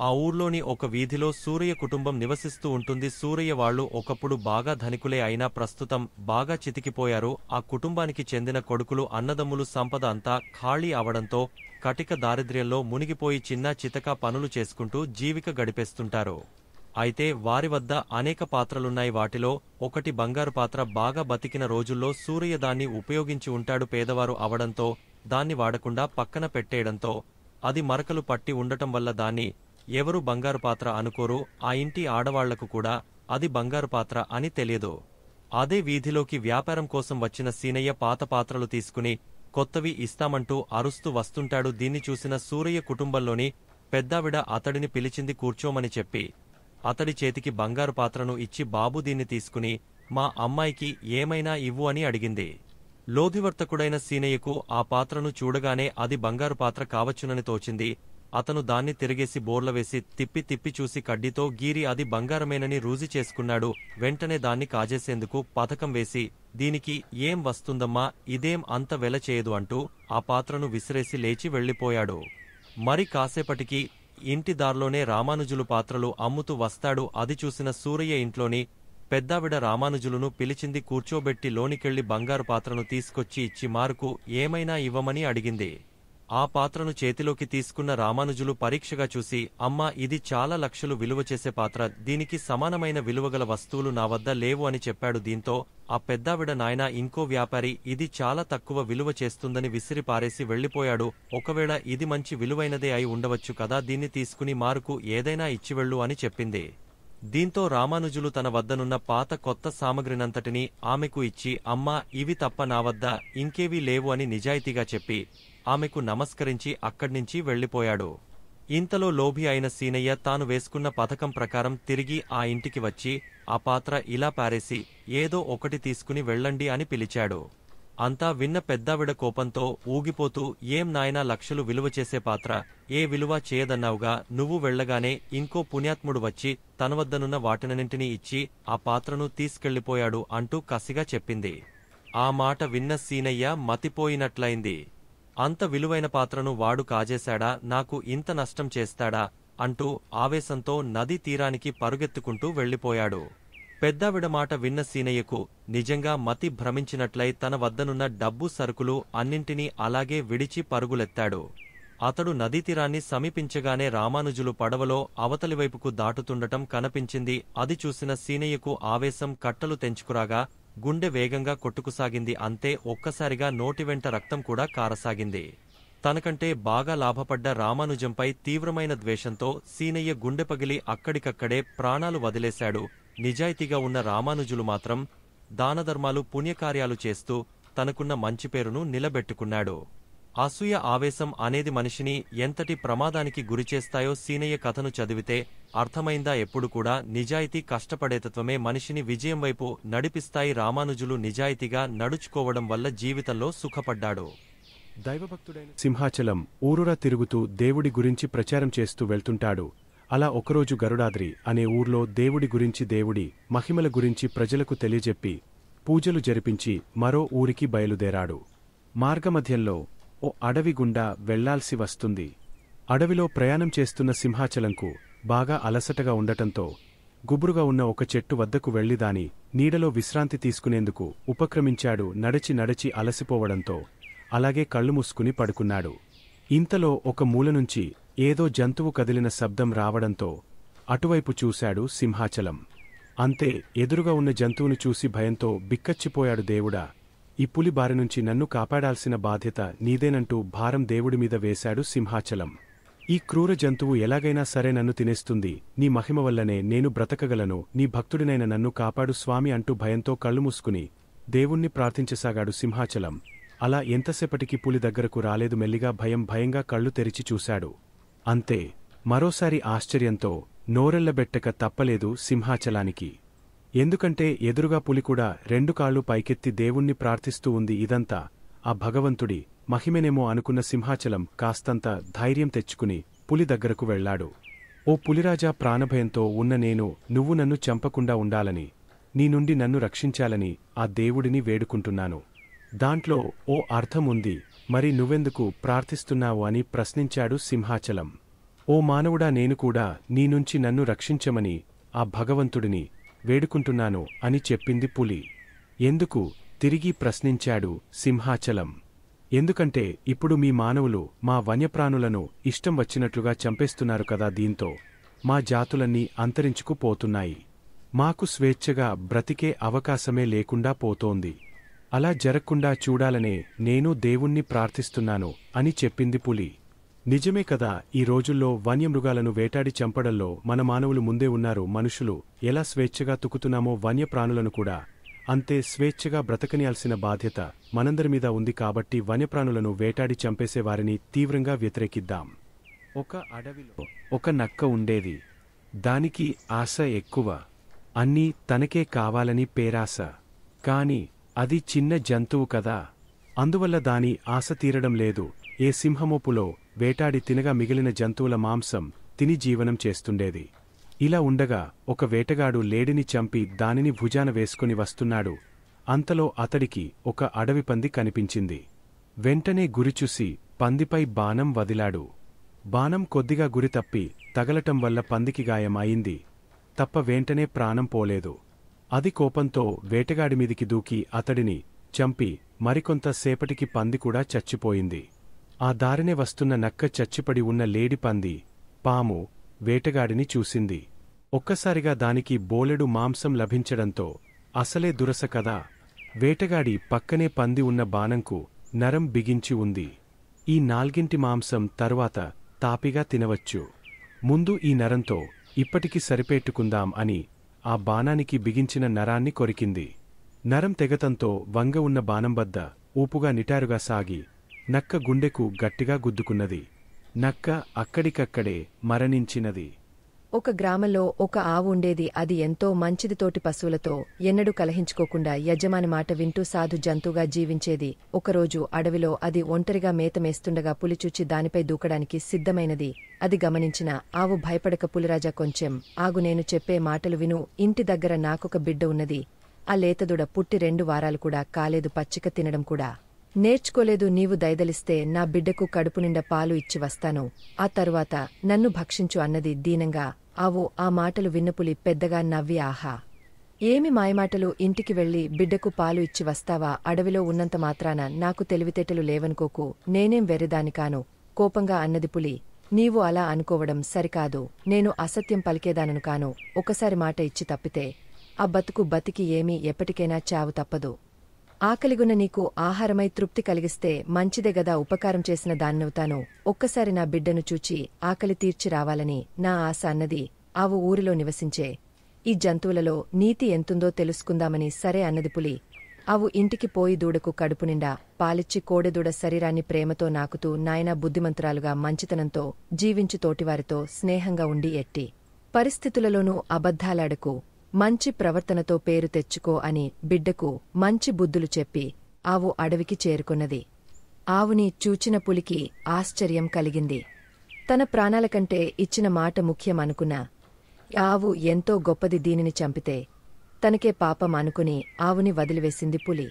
ఆ ఊర్లోని ఒక వీధిలో సూరయ్య కుటుంబం నివసిస్తూ ఉంటుంది. సూరయ్య వాళ్లు ఒకప్పుడు బాగా ధనికులే అయినా ప్రస్తుతం బాగా చితికిపోయారు. ఆ కుటుంబానికి చెందిన కొడుకులు అన్నదమ్ములు సంపద అంతా ఖాళీ అవడంతో కటిక దారిద్ర్యంలో మునిగిపోయి చిన్న చితక పనులు చేసుకుంటూ జీవిక గడిపేస్తుంటారు. అయితే వారి వద్ద అనేక పాత్రలున్నాయి. వాటిలో ఒకటి బంగారు పాత్ర. బాగా బతికిన రోజుల్లో సూరయ్య దాన్ని ఉపయోగించి ఉంటాడు. పేదవారు అవడంతో దాన్ని వాడకుండా పక్కన పెట్టేయడంతో అది మరకలు పట్టి ఉండటం వల్ల దాన్ని ఎవరు బంగారు పాత్ర అనుకోరు. ఆ ఇంటి ఆడవాళ్లకు కూడా అది బంగారు పాత్ర అని తెలియదు. అదే వీధిలోకి వ్యాపారం కోసం వచ్చిన సీనయ్య పాత పాత్రలు తీసుకుని కొత్తవి ఇస్తామంటూ అరుస్తూ వస్తుంటాడు. దీన్ని చూసిన సూరయ్య కుటుంబంలోని పెద్దావిడ అతడిని పిలిచింది. కూర్చోమని చెప్పి అతడి చేతికి బంగారు పాత్రను ఇచ్చి, బాబు దీన్ని తీసుకుని మా అమ్మాయికి ఏమైనా ఇవ్వు అని అడిగింది. లోభివర్తకుడైన సీనయ్యకు ఆ పాత్రను చూడగానే అది బంగారు పాత్ర కావచ్చునని తోచింది. అతను దాన్ని తిరిగేసి బోర్లవేసి తిప్పి తిప్పి చూసి కడ్డీతో గీరి అది బంగారమేనని రూజి చేసుకున్నాడు. వెంటనే దాన్ని కాజేసేందుకు పథకం వేసి, దీనికి ఏం వస్తుందమ్మా, ఇదేం అంత వెల చేయదు అంటూ ఆ పాత్రను విసిరేసి లేచి వెళ్లిపోయాడు. మరి కాసేపటికి ఇంటి దారిలోనే రామానుజులు పాత్రలు అమ్ముతూ వస్తాడు. అది చూసిన సూరయ్య ఇంట్లోని పెద్దావిడ రామానుజులను పిలిచింది. కూర్చోబెట్టి లోనికెళ్లి బంగారు పాత్రను తీసుకొచ్చి ఇచ్చి మారుకు ఏమైనా ఇవ్వమని అడిగింది. ఆ పాత్రను చేతిలోకి తీసుకున్న రామానుజులు పరీక్షగా చూసి, అమ్మా, ఇది చాలా లక్షలు విలువ చేసే పాత్ర. దీనికి సమానమైన విలువగల వస్తువులు నా వద్ద లేవు అని చెప్పాడు. దీంతో ఆ పెద్దావిడ, నాయనా, ఇంకో వ్యాపారి ఇది చాలా తక్కువ విలువ చేస్తుందని విసిరి పారేసి వెళ్లిపోయాడు. ఒకవేళ ఇది మంచి విలువైనదే అయి ఉండవచ్చు కదా, దీన్ని తీసుకుని మారుకు ఏదైనా ఇచ్చివెళ్ళు అని చెప్పింది. దీంతో రామానుజులు తన వద్దనున్న పాత కొత్త సామగ్రినంతటినీ ఆమెకు ఇచ్చి, అమ్మా, ఇవి తప్ప నా వద్ద ఇంకేవీ లేవు అని నిజాయితీగా చెప్పి ఆమెకు నమస్కరించి అక్కడ్నించి వెళ్లిపోయాడు. ఇంతలో లోభి అయిన సీనయ్య తాను వేసుకున్న పథకం ప్రకారం తిరిగి ఆ ఇంటికి వచ్చి ఆ పాత్ర ఇలా పారేసి ఏదో ఒకటి తీసుకుని వెళ్ళండి అని పిలిచాడు. అంతా విన్న పెద్దావిడ కోపంతో ఊగిపోతూ, ఏం నాయనా, లక్షలు విలువ చేసే పాత్ర ఏ విలువ చేయదన్నావుగా, నువ్వు వెళ్లగానే ఇంకో పుణ్యాత్ముడు వచ్చి తన వద్దనున్న వాటినన్నింటినీ ఇచ్చి ఆ పాత్రను తీసుకెళ్లిపోయాడు అంటూ కసిగా చెప్పింది. ఆ మాట విన్న సీనయ్య మతిపోయినట్లయింది. అంత విలువైన పాత్రను వాడు కాజేశాడా, నాకు ఇంత నష్టం చేస్తాడా అంటూ ఆవేశంతో నదీ తీరానికి పరుగెత్తుకుంటూ వెళ్లిపోయాడు. పెద్దావిడ మాట విన్న సీనయ్యకు నిజంగా మతి భ్రమించినట్లయి తన వద్దనున్న డబ్బు సరుకులు అన్నింటినీ అలాగే విడిచి పరుగులెత్తాడు. అతడు నదీతీరాన్ని సమీపించగానే రామానుజులు పడవలో అవతలివైపుకు దాటుతుండటం కనిపించింది. అది చూసిన సీనయ్యకు ఆవేశం కట్టలు తెంచుకురాగా గుండె వేగంగా కొట్టుకుసాగింది. అంతే, ఒక్కసారిగా నోటివెంట రక్తం కూడా కారసాగింది. తనకంటే బాగా లాభపడ్డ రామానుజంపై తీవ్రమైన ద్వేషంతో సీనయ్య గుండె పగిలి అక్కడికక్కడే ప్రాణాలు వదిలేశాడు. నిజాయితీగా ఉన్న రామానుజులు మాత్రం దానధర్మాలు, పుణ్యకార్యాలు చేస్తూ తనకున్న మంచి పేరును నిలబెట్టుకున్నాడు. అసూయ, ఆవేశం అనేది మనిషిని ఎంతటి ప్రమాదానికి గురిచేస్తాయో సీనయ్య కథను చదివితే అర్థమైందా? ఎప్పుడు కూడా నిజాయితీ, కష్టపడేతత్వమే మనిషిని విజయం వైపు నడిపిస్తాయి. రామానుజులు నిజాయితీగా నడుచుకోవడం వల్ల జీవితంలో సుఖపడ్డాడు. దైవభక్తుడైన సింహాచలం ఊరూరా తిరుగుతూ దేవుడి గురించి ప్రచారం చేస్తూ వెళ్తుంటాడు. అలా ఒకరోజు గరుడాద్రి అనే ఊర్లో దేవుడి గురించి, దేవుడి మహిమల గురించి ప్రజలకు తెలియజెప్పి పూజలు జరిపించి మరో ఊరికి బయలుదేరాడు. మార్గమధ్యంలో ఓ అడవి గుండా వెళ్లాల్సి వస్తుంది. అడవిలో ప్రయాణం చేస్తున్న సింహాచలంకు బాగా అలసటగా ఉండటంతో గుబురుగా ఉన్న ఒక చెట్టు వద్దకు వెళ్లి దాని నీడలో విశ్రాంతి తీసుకునేందుకు ఉపక్రమించాడు. నడచి నడచి అలసిపోవడంతో అలాగే కళ్ళు మూసుకుని పడుకున్నాడు. ఇంతలో ఒక మూలనుంచి ఏదో జంతువు కదిలిన శబ్దం రావడంతో అటువైపు చూశాడు సింహాచలం. అంతే, ఎదురుగా ఉన్న జంతువును చూసి భయంతో బిక్కచ్చిపోయాడు. దేవుడా, ఈ పులి బారినుంచి నన్ను కాపాడాల్సిన బాధ్యత నీదేనంటూ భారం దేవుడిమీద వేశాడు సింహాచలం. ఈ క్రూర జంతువు ఎలాగైనా సరే నన్ను తినేస్తుంది, నీ మహిమ వల్లనే నేను బ్రతకగలను, నీ భక్తుడినైన నన్ను కాపాడు స్వామి అంటూ భయంతో కళ్ళు మూసుకుని దేవుణ్ణి ప్రార్థించసాగాడు సింహాచలం. అలా ఎంతసేపటికి పులి దగ్గరకు రాలేదు. మెల్లిగా భయంగా కళ్ళు తెరిచి చూశాడు. అంతే, మరోసారి ఆశ్చర్యంతో నోరెళ్లబెట్టక తప్పలేదు సింహాచలానికి. ఎందుకంటే ఎదురుగా పులి కూడా 2 కాళ్లు పైకెత్తి దేవుణ్ణి ప్రార్థిస్తూ ఉంది. ఇదంతా ఆ భగవంతుడి మహిమేనేమో అనుకున్న సింహాచలం కాస్తంత ధైర్యం తెచ్చుకుని పులి దగ్గరకు వెళ్లాడు. ఓ పులిరాజా, ప్రాణభయంతో ఉన్న నేను నువ్వు నన్ను చంపకుండా ఉండాలని, నీ నుండి నన్ను రక్షించాలని ఆ దేవుడిని వేడుకుంటున్నాను. దాంట్లో ఓ అర్థముంది, మరి నువ్వెందుకు ప్రార్థిస్తున్నావు అని ప్రశ్నించాడు సింహాచలం. ఓ మానవుడా, నేను కూడా నీ నుంచి నన్ను రక్షించమని ఆ భగవంతుడిని వేడుకుంటున్నాను అని చెప్పింది పులి. ఎందుకు తిరిగి ప్రశ్నించాడు సింహాచలం. ఎందుకంటే ఇప్పుడు మీ మానవులు మా వన్యప్రాణులను ఇష్టం వచ్చినట్లుగా చంపేస్తున్నారు కదా, దీంతో మా జాతులన్నీ అంతరించుకుపోతున్నాయి. మాకు స్వేచ్ఛగా బ్రతికే అవకాశమే లేకుండా పోతోంది. అలా జరగకుండా చూడాలనే నేను దేవుణ్ణి ప్రార్థిస్తున్నాను అని చెప్పింది పులి. నిజమే కదా, ఈ రోజుల్లో వన్యమృగాలను వేటాడి చంపడంలో మన మానవులు ముందే ఉన్నారు. మనుషులు ఎలా స్వేచ్ఛగా తుకుతున్నామో వన్యప్రాణులను కూడా అంతే స్వేచ్ఛగా బ్రతకనియాల్సిన బాధ్యత మనందరిమీద ఉంది. కాబట్టి వన్యప్రాణులను వేటాడి చంపేసేవారిని తీవ్రంగా వ్యతిరేకిద్దాం. ఒక అడవిలో ఒక నక్క ఉండేది. దానికి ఆశ ఎక్కువ, అన్నీ తనకే కావాలని పేరాశ. కాని అది చిన్న జంతువు కదా, అందువల్ల దాని ఆశ తీరడం లేదు. ఏ సింహమోపులో వేటాడి తినగా మిగిలిన జంతువుల మాంసం తిని జీవనం చేస్తుండేది. ఇలా ఉండగా ఒక వేటగాడు లేడిని చంపి దానిని భుజాన వేసుకుని వస్తున్నాడు. అంతలో అతడికి ఒక అడవి పంది కనిపించింది. వెంటనే గురిచూసి పందిపై బాణం వదిలాడు. బాణం కొద్దిగా గురి తప్పి తగలటం వల్ల పందికి గాయం అయింది తప్ప వెంటనే ప్రాణం పోలేదు. అది కోపంతో వేటగాడిమీదికి దూకి అతడిని చంపి మరికొంత సేపటికి పంది కూడా చచ్చిపోయింది. ఆ దారినే వస్తున్న నక్క, చచ్చిపడి ఉన్న లేడి పంది, పాము వేటగాడిని చూసింది. ఒక్కసారిగా దానికి బోలెడు మాంసం లభించడంతో అసలే దురస కదా, వేటగాడి పక్కనే పంది ఉన్న బాణంకు నరం బిగించి ఉంది. ఈ 4 మాంసం తరువాత తాపిగా తినవచ్చు, ముందు ఈ నరంతో ఇప్పటికి సరిపెట్టుకుందాం అని ఆ బాణానికి బిగించిన నరాన్ని కొరికింది. నరం తెగతంతో వంగ ఉన్న బాణం వద్ద ఊపుగా నిటారుగా సాగి నక్క గుండెకు గట్టిగా గుద్దుకున్నది. నక్క అక్కడికక్కడే మరణించినది. ఒక గ్రామంలో ఒక ఆవు ఉండేది. అది ఎంతో మంచిది. తోటి పశువులతో ఎన్నడూ కలహించుకోకుండా యజమాని మాట వింటూ సాధు జంతువుగా జీవించేది. ఒకరోజు అడవిలో అది ఒంటరిగా మేత మేస్తుండగా పులిచూచి దానిపై దూకడానికి సిద్ధమైనది. అది గమనించిన ఆవు భయపడక, పులిరాజా కొంచెం ఆగు, నేను చెప్పే మాటలు విను. ఇంటి దగ్గర నాకొక బిడ్డ ఉన్నది. ఆ లేతదుడ పుట్టి 2 వారాలు కూడా కాలేదు. పచ్చిక తినడం కూడా నేర్చుకోలేదు. నీవు దయదలిస్తే నా బిడ్డకు కడుపు నిండా పాలు ఇచ్చి వస్తాను, ఆ తరువాత నన్ను భక్షించు అన్నది దీనంగా. ఆవు ఆ మాటలు విన్నపులి పెద్దగా నవ్వి, ఆహా, ఏమి మాయమాటలు, ఇంటికి వెళ్లి బిడ్డకు పాలు ఇచ్చి వస్తావా? అడవిలో ఉన్నంత మాత్రాన నాకు తెలివితేటలు లేవనుకోకు, నేనేం వెర్రిదాని కాను. కోపంగా అన్నది పులి. నీవు అలా అనుకోవడం సరికాదు. నేను అసత్యం పలికేదానను కాను. ఒకసారి మాట ఇచ్చి తప్పితే ఆ బతికి ఏమీ ఎప్పటికైనా చావు తప్పదు. ఆకలిగున్న నీకు ఆహారమై తృప్తి కలిగిస్తే మంచిదే గదా, ఉపకారం చేసిన దాన్నవుతాను. ఒక్కసారి నా బిడ్డను చూచి ఆకలి తీర్చి రావాలని నా ఆశ అన్నది. ఆవు ఊరిలో నివసించే ఈ జంతువులలో నీతి ఎంతుందో తెలుసుకుందామని సరే అన్నది పులి. ఆవు ఇంటికి పోయి దూడకు కడుపునిండా పాలిచ్చి కోడెదూడ శరీరాన్ని ప్రేమతో నాకుతూ నాయనా బుద్ధిమంతురాలుగా మంచితనంతో జీవించు తోటివారితో స్నేహంగా ఉండి ఎట్టి పరిస్థితులలోనూ అబద్ధాలాడకు, మంచి ప్రవర్తనతో పేరు తెచ్చుకో అని బిడ్డకు మంచి బుద్ధులు చెప్పి ఆవు అడవికి చేరుకున్నది. ఆవుని చూచిన పులికి ఆశ్చర్యం కలిగింది. తన ప్రాణాలకంటే ఇచ్చిన మాట ముఖ్యం అనుకున్నా ఆవు ఎంతో గొప్పది, దీనిని చంపితే తనకే పాపం అనుకుని ఆవుని వదిలివేసింది పులి.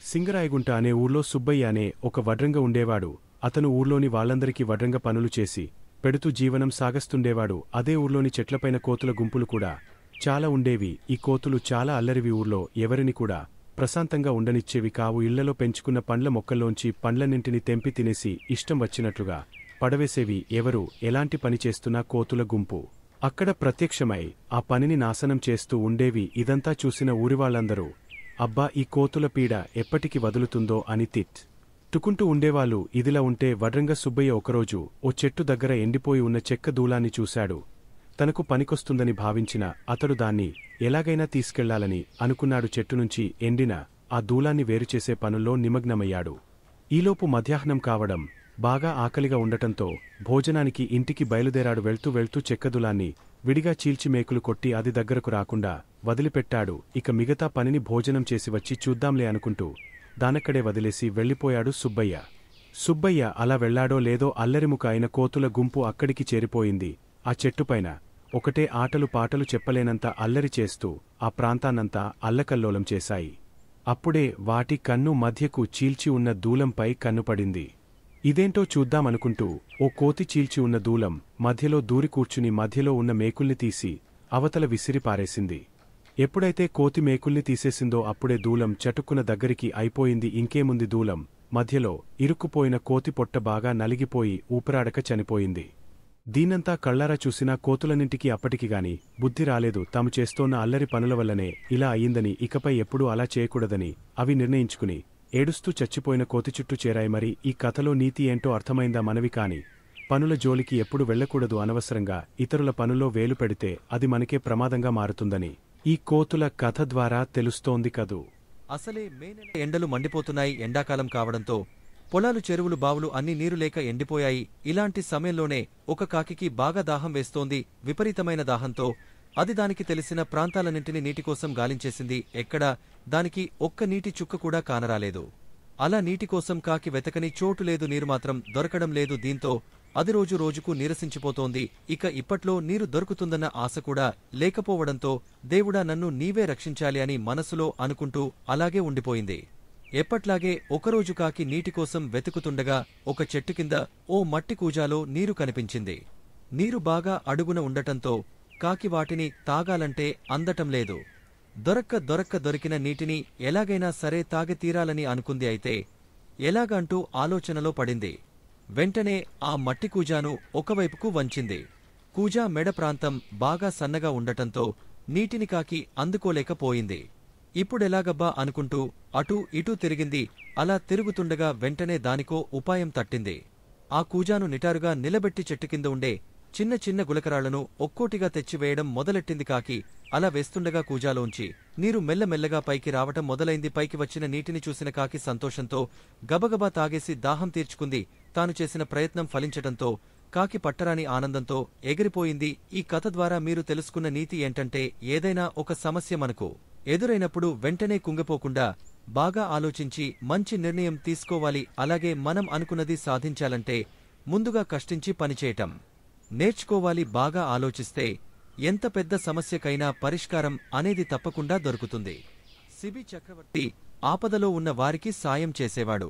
సింగరాయగుంట అనే ఊర్లో సుబ్బయ్య అనే ఒక వడ్రంగ ఉండేవాడు. అతను ఊర్లోని వాళ్లందరికీ వడ్రంగ పనులు చేసి పెడుతూ జీవనం సాగస్తుండేవాడు. అదే ఊర్లోని చెట్లపైన కోతుల గుంపులు కూడా చాలా ఉండేవి. ఈ కోతులు చాలా అల్లరివి. ఊర్లో ఎవరిని కూడా ప్రశాంతంగా ఉండనిచ్చేవి కావు. ఇళ్లలో పెంచుకున్న పండ్ల మొక్కల్లోంచి పండ్లన్నింటినీ తెంపి తినేసి ఇష్టం వచ్చినట్లుగా పడవేసేవి. ఎవరు ఎలాంటి పని చేస్తున్నా కోతుల గుంపు అక్కడ ప్రత్యక్షమై ఆ పనిని నాశనం చేస్తూ ఉండేవి. ఇదంతా చూసిన ఊరివాళ్లందరూ అబ్బా, ఈ కోతుల పీడ ఎప్పటికి వదులుతుందో అని టుకుంటూ ఉండేవాళ్ళు. ఇదిలా ఉంటే వడ్రంగ సుబ్బయ్య ఒకరోజు ఓ చెట్టు దగ్గర ఎండిపోయి ఉన్న చెక్క దూలాన్ని చూశాడు. తనకు పనికొస్తుందని భావించిన అతడు దాన్ని ఎలాగైనా తీసుకెళ్లాలని అనుకున్నాడు. చెట్టునుంచి ఎండిన ఆ దూలాన్ని వేరుచేసే పనుల్లో నిమగ్నమయ్యాడు. ఈలోపు మధ్యాహ్నం కావడం, బాగా ఆకలిగా ఉండటంతో భోజనానికి ఇంటికి బయలుదేరాడు. వెళ్తూ చెక్కదులాన్ని విడిగా చీల్చి మేకులు కొట్టి అది దగ్గరకు రాకుండా వదిలిపెట్టాడు. ఇక మిగతా పనిని భోజనం చేసి వచ్చి చూద్దాంలే అనుకుంటూ దానక్కడే వదిలేసి వెళ్లిపోయాడు సుబ్బయ్య. అలా వెళ్లాడో లేదో అల్లరిముక అయిన కోతుల గుంపు అక్కడికి చేరిపోయింది. ఆ చెట్టుపైన ఒకటే ఆటలు పాటలు చెప్పలేనంత అల్లరి చేస్తూ ఆ ప్రాంతాన్నంతా అల్లకల్లోలం చేశాయి. అప్పుడే వాటి కన్ను మధ్యకు చీల్చి ఉన్న దూలంపై కన్నుపడింది. ఇదేంటో చూద్దామనుకుంటూ ఓ కోతి చీల్చి ఉన్న దూలం మధ్యలో దూరి కూర్చుని మధ్యలో ఉన్న మేకుల్ని తీసి అవతల విసిరి పారేసింది. ఎప్పుడైతే కోతి మేకుల్ని తీసేసిందో అప్పుడే దూలం చటుక్కున దగ్గరికి అయిపోయింది. ఇంకేముంది, దూలం మధ్యలో ఇరుక్కుపోయిన కోతి పొట్ట బాగా నలిగిపోయి ఊపిరాడక చనిపోయింది. దీనంతా కళ్లారా చూసినా కోతులన్నింటికీ అప్పటికిగాని బుద్ధి రాలేదు. తాము చేస్తోన్న అల్లరి పనుల వల్లనే ఇలా అయ్యిందని, ఇకపై ఎప్పుడూ అలా చేయకూడదని అవి నిర్ణయించుకుని ఏడుస్తూ చచ్చిపోయిన కోతి చుట్టూ చేరాయి. మరి ఈ కథలో నీతి ఏంటో అర్థమైందా మనవి? కాని పనుల జోలికి ఎప్పుడు వెళ్లకూడదు. అనవసరంగా ఇతరుల పనుల్లో వేలు పెడితే అది మనకే ప్రమాదంగా మారుతుందని ఈ కోతుల కథ ద్వారా తెలుస్తోంది కదూ. అసలే మే నెల ఎండలు మండిపోతున్నాయి. ఎండాకాలం కావడంతో పొలాలు, చెరువులు, బావులు అన్నీ నీరు లేక ఎండిపోయాయి. ఇలాంటి సమయంలోనే ఒక కాకికి బాగా దాహం వేస్తోంది. విపరీతమైన దాహంతో అది దానికి తెలిసిన ప్రాంతాలన్నింటినీ నీటికోసం గాలించేసింది. ఎక్కడా దానికి ఒక్క నీటి చుక్క కూడా కానరాలేదు. అలా నీటికోసం కాకి వెతకని చోటు లేదు. నీరు మాత్రం దొరకడం లేదు. దీంతో అది రోజుకు నీరసించిపోతోంది. ఇక ఇప్పట్లో నీరు దొరుకుతుందన్న ఆశ కూడా లేకపోవడంతో దేవుడా, నన్ను నీవే రక్షించాలి అని మనసులో అనుకుంటూ అలాగే ఉండిపోయింది. ఎప్పట్లాగే ఒకరోజు కాకి నీటికోసం వెతుకుతుండగా ఒక చెట్టు కింద ఓ మట్టి కూజాలో నీరు కనిపించింది. నీరు బాగా అడుగున ఉండటంతో కాకి వాటిని తాగాలంటే అందటం లేదు. దొరికిన నీటిని ఎలాగైనా సరే తాగి తీరాలని అనుకుంది. అయితే ఎలాగంటూ ఆలోచనలో పడింది. వెంటనే ఆ మట్టి కూజాను ఒకవైపుకు వంచింది. కూజా మెడ ప్రాంతం బాగా సన్నగా ఉండటంతో నీటిని కాకి అందుకోలేకపోయింది. ఇప్పుడెలాగబ్బా అనుకుంటూ అటూ ఇటూ తిరిగింది. అలా తిరుగుతుండగా వెంటనే దానికో ఉపాయం తట్టింది. ఆ కూజాను నిటారుగా నిలబెట్టి చెట్టు కింద ఉండే చిన్న గులకరాళ్లను ఒక్కోటిగా తెచ్చివేయడం మొదలెట్టింది కాకి. అలా వేస్తుండగా కూజాలోంచి నీరు మెల్లమెల్లగా పైకి రావటం మొదలైంది. పైకి వచ్చిన నీటిని చూసిన కాకి సంతోషంతో గబగబా తాగేసి దాహం తీర్చుకుంది. తాను చేసిన ప్రయత్నం ఫలించటంతో కాకి పట్టరాని ఆనందంతో ఎగిరిపోయింది. ఈ కథ ద్వారా మీరు తెలుసుకున్న నీతి ఏంటంటే, ఏదైనా ఒక సమస్య మనకు ఎదురైనప్పుడు వెంటనే కుంగిపోకుండా బాగా ఆలోచించి మంచి నిర్ణయం తీసుకోవాలి. అలాగే మనం అనుకున్నది సాధించాలంటే ముందుగా కష్టించి పనిచేయటం నేర్చుకోవాలి. బాగా ఆలోచిస్తే ఎంత పెద్ద సమస్యకైనా పరిష్కారం అనేది తప్పకుండా దొరుకుతుంది. సిబి చక్రవర్తి ఆపదలో ఉన్న వారికి సాయం చేసేవాడు.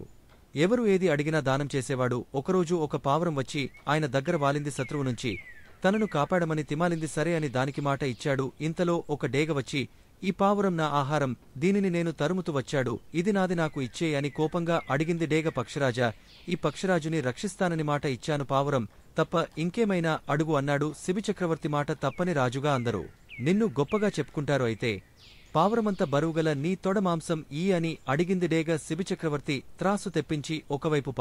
ఎవరు ఏది అడిగినా దానం చేసేవాడు. ఒకరోజు ఒక పావురం వచ్చి ఆయన దగ్గర వాలింది. శత్రువు నుంచి తనను కాపాడమని తిమాలింది. సరే అని దానికి మాట ఇచ్చాడు. ఇంతలో ఒక డేగ వచ్చి ఈ పావురం నా ఆహారం, దీనిని నేను తరుముతూ వచ్చాడు, ఇది నాది, నాకు ఇచ్చే అని కోపంగా అడిగింది డేగ. పక్షిరాజా, ఈ పక్షిరాజుని రక్షిస్తానని మాట ఇచ్చాను పావురం, తప్ప ఇంకేమైనా అడుగు అన్నాడు. శిబిచక్రవర్తి మాట తప్పని రాజుగా అందరూ నిన్ను గొప్పగా చెప్పుకుంటారు, అయితే పావురమంత బరువుగల నీ తొడ మాంసం ఈ అని అడిగింది డేగ. శిబిచక్రవర్తి త్రాసు తెప్పించి ఒకవైపు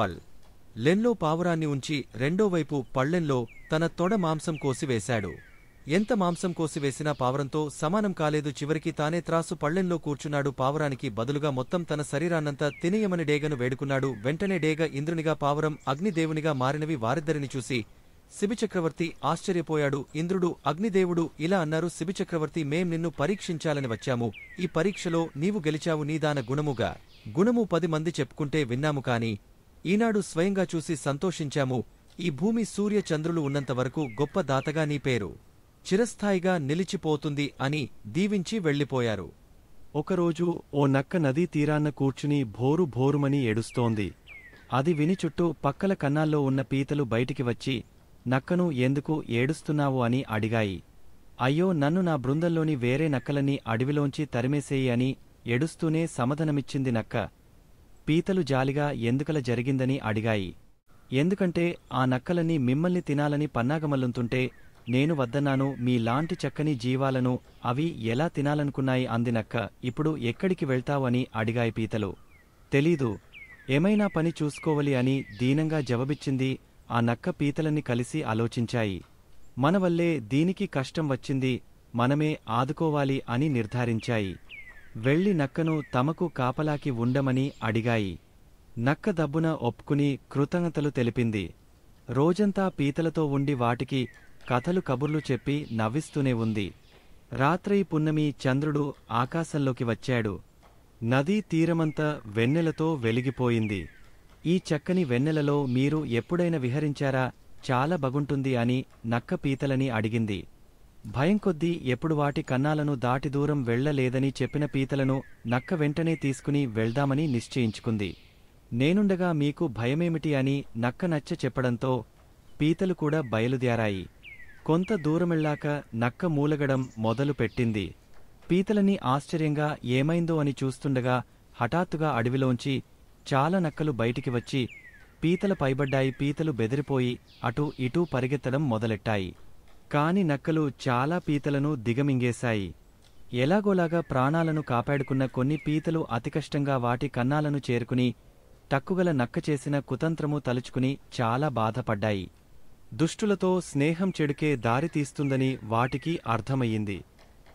లెన్లో పావురాన్ని ఉంచి రెండోవైపు పళ్ళెంలో తన తొడ మాంసం కోసివేశాడు. ఎంత మాంసం కోసివేసినా పావురంతో సమానం కాలేదు. చివరికి తానే త్రాసు పళ్ళెంలో కూర్చున్నాడు. పావురానికి బదులుగా మొత్తం తన శరీరాన్నంతా తినేయమని డేగను వేడుకున్నాడు. వెంటనే డేగ ఇంద్రునిగా, పావురం అగ్నిదేవునిగా మారినవి వారిద్దరిని చూసి శిబిచక్రవర్తి ఆశ్చర్యపోయాడు. ఇంద్రుడు, అగ్నిదేవుడు ఇలా అన్నారు. శిబిచక్రవర్తి, మేం నిన్ను పరీక్షించాలని వచ్చాము. ఈ పరీక్షలో నీవు గెలిచావు. నీదాన గుణము 10 మంది చెప్పుకుంటే విన్నాము, కాని ఈనాడు స్వయంగా చూసి సంతోషించాము. ఈ భూమి సూర్య చంద్రులు ఉన్నంతవరకు గొప్ప దాతగా నీ పేరు చిరస్థాయిగా నిలిచిపోతుంది అని దీవించి వెళ్ళిపోయారు. ఒకరోజు ఓ నక్క నదీ తీరాన్న కూర్చుని భోరు భోరుమని ఏడుస్తోంది. అది విని చుట్టూ పక్కల కన్నాల్లో ఉన్న పీతలు బయటికి వచ్చి నక్కను ఎందుకు ఏడుస్తున్నావు అని అడిగాయి. అయ్యో, నన్ను నా బృందంలోని వేరే నక్కలన్నీ అడవిలోంచి తరిమేసేయి అని ఏడుస్తూనే సమాధానమిచ్చింది నక్క. పీతలు జాలిగా ఎందుకలా జరిగిందని అడిగాయి. ఎందుకంటే ఆ నక్కలన్నీ మిమ్మల్ని తినాలని పన్నాగమల్లుతుంటే నేను వద్దన్నాను. మీలాంటి చక్కని జీవాలను అవి ఎలా తినాలనుకున్నాయి అంది నక్క. ఇప్పుడు ఎక్కడికి వెళ్తావని అడిగాయి పీతలు. తెలీదు, ఏమైనా పని చూసుకోవాలి అని దీనంగా జవాబిచ్చింది. ఆ నక్క పీతలన్నీ కలిసి ఆలోచించాయి. మన వల్లే దీనికి కష్టం వచ్చింది, మనమే ఆదుకోవాలి అని నిర్ధారించాయి. వెళ్లి నక్కను తమకు కాపలాకి ఉండమని అడిగాయి. నక్క దబ్బున ఒప్పుకుని కృతజ్ఞతలు తెలిపింది. రోజంతా పీతలతో ఉండి వాటికి కథలు కబుర్లు చెప్పి నవ్విస్తూనే ఉంది. రాత్రి పున్నమి చంద్రుడు ఆకాశంలోకి వచ్చాడు. నదీ తీరమంతా వెన్నెలతో వెలిగిపోయింది. ఈ చక్కని వెన్నెలలో మీరు ఎప్పుడైనా విహరించారా? చాలా బాగుంటుంది అని నక్క పీతలని అడిగింది. భయం కొద్దీ ఎప్పుడు వాటి కన్నాలను దాటి దూరం వెళ్లలేదని చెప్పిన పీతలను నక్క వెంటనే తీసుకుని వెళ్దామని నిశ్చయించుకుంది. నేనుండగా మీకు భయమేమిటి అని నక్క నచ్చ చెప్పడంతో పీతలు కూడా బయలుదేరాయి. కొంత దూరమెళ్ళాక నక్క మూలగడం మొదలుపెట్టింది. పీతలని ఆశ్చర్యంగా ఏమైందో అని చూస్తుండగా హఠాత్తుగా అడవిలోంచి చాలా నక్కలు బయటికి వచ్చి పీతల పైబడ్డాయి. పీతలు బెదిరిపోయి అటూ ఇటూ పరిగెత్తడం మొదలెట్టాయి. కాని నక్కలు చాలా పీతలను దిగమింగేశాయి. ఎలాగోలాగా ప్రాణాలను కాపాడుకున్న కొన్ని పీతలు అతికష్టంగా వాటి కన్నాలను చేరుకుని టక్కుగల నక్క చేసిన కుతంత్రము తలుచుకుని చాలా బాధపడ్డాయి. దుష్టులతో స్నేహం చెడుకే దారితీస్తుందని వాటికి అర్థమయ్యింది.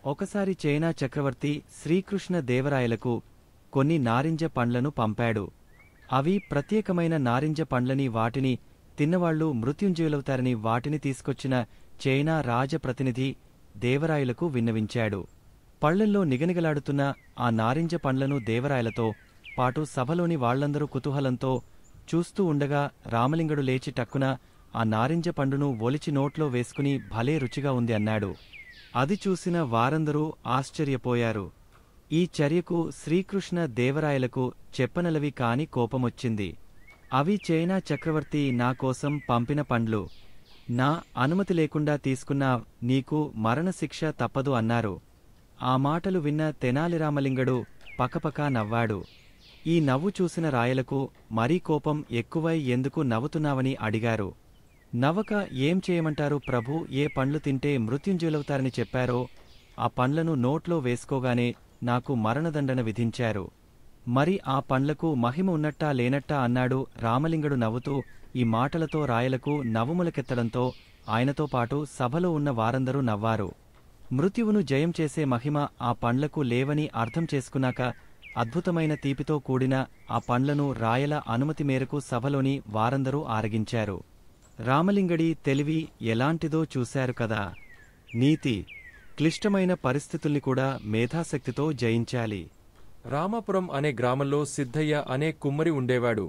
ఒకసారి చైనా చక్రవర్తి శ్రీకృష్ణ దేవరాయలకు కొన్ని నారింజ పండ్లను పంపాడు. అవి ప్రత్యేకమైన నారింజ పండ్లని, వాటిని తిన్నవాళ్లు మృత్యుంజయులవుతారని వాటిని తీసుకొచ్చిన చైనా రాజప్రతినిధి దేవరాయలకు విన్నవించాడు. పళ్లెంలో నిగనిగలాడుతున్న ఆ నారింజ పండ్లను దేవరాయలతో పాటు సభలోని వాళ్లందరూ కుతూహలంతో చూస్తూ ఉండగా రామలింగడు లేచి టక్కున ఆ నారింజ పండును ఒలిచి నోట్లో వేసుకుని భలే రుచిగా ఉంది అన్నాడు. అది చూసిన వారందరూ ఆశ్చర్యపోయారు. ఈ చర్యకు శ్రీకృష్ణ దేవరాయలకు చెప్పనలవి కాని కోపమొచ్చింది. అవి చైనా చక్రవర్తి నా కోసం పంపిన పండ్లు. నా అనుమతి లేకుండా తీసుకున్నా నీకు మరణశిక్ష తప్పదు అన్నారు. ఆ మాటలు విన్న తెనాలి రామలింగడు పకపకా నవ్వాడు. ఈ నవ్వు చూసిన రాయలకు మరీ కోపం ఎక్కువై ఎందుకు నవ్వుతున్నావని అడిగారు. నవ్వక ఏం చేయమంటారు ప్రభూ, ఏ పండ్లు తింటే మృత్యుంజయులవుతారని చెప్పారో ఆ పండ్లను నోట్లో వేసుకోగానే నాకు మరణదండన విధించారు. మరి ఆ పండ్లకు మహిమ ఉన్నట్టా లేనట్టా అన్నాడు. రామలింగడు నవ్వుతూ ఈ మాటలతో రాయలకు నవ్వుములకెత్తడంతో ఆయనతో పాటు సభలో ఉన్న వారందరూ నవ్వారు. మృత్యువును జయం చేసే మహిమ ఆ పండ్లకు లేవని అర్థం చేసుకున్నాక అద్భుతమైన తీపితో కూడిన ఆ పండ్లను రాయల అనుమతి మేరకు సభలోని వారందరూ ఆరగించారు. రామలింగడి తెలివి ఎలాంటిదో చూశారు కదా. నీతి, క్లిష్టమైన పరిస్థితుల్ని కూడా మేధాశక్తితో జయించాలి. రామాపురం అనే గ్రామంలో సిద్ధయ్య అనే కుమ్మరి ఉండేవాడు.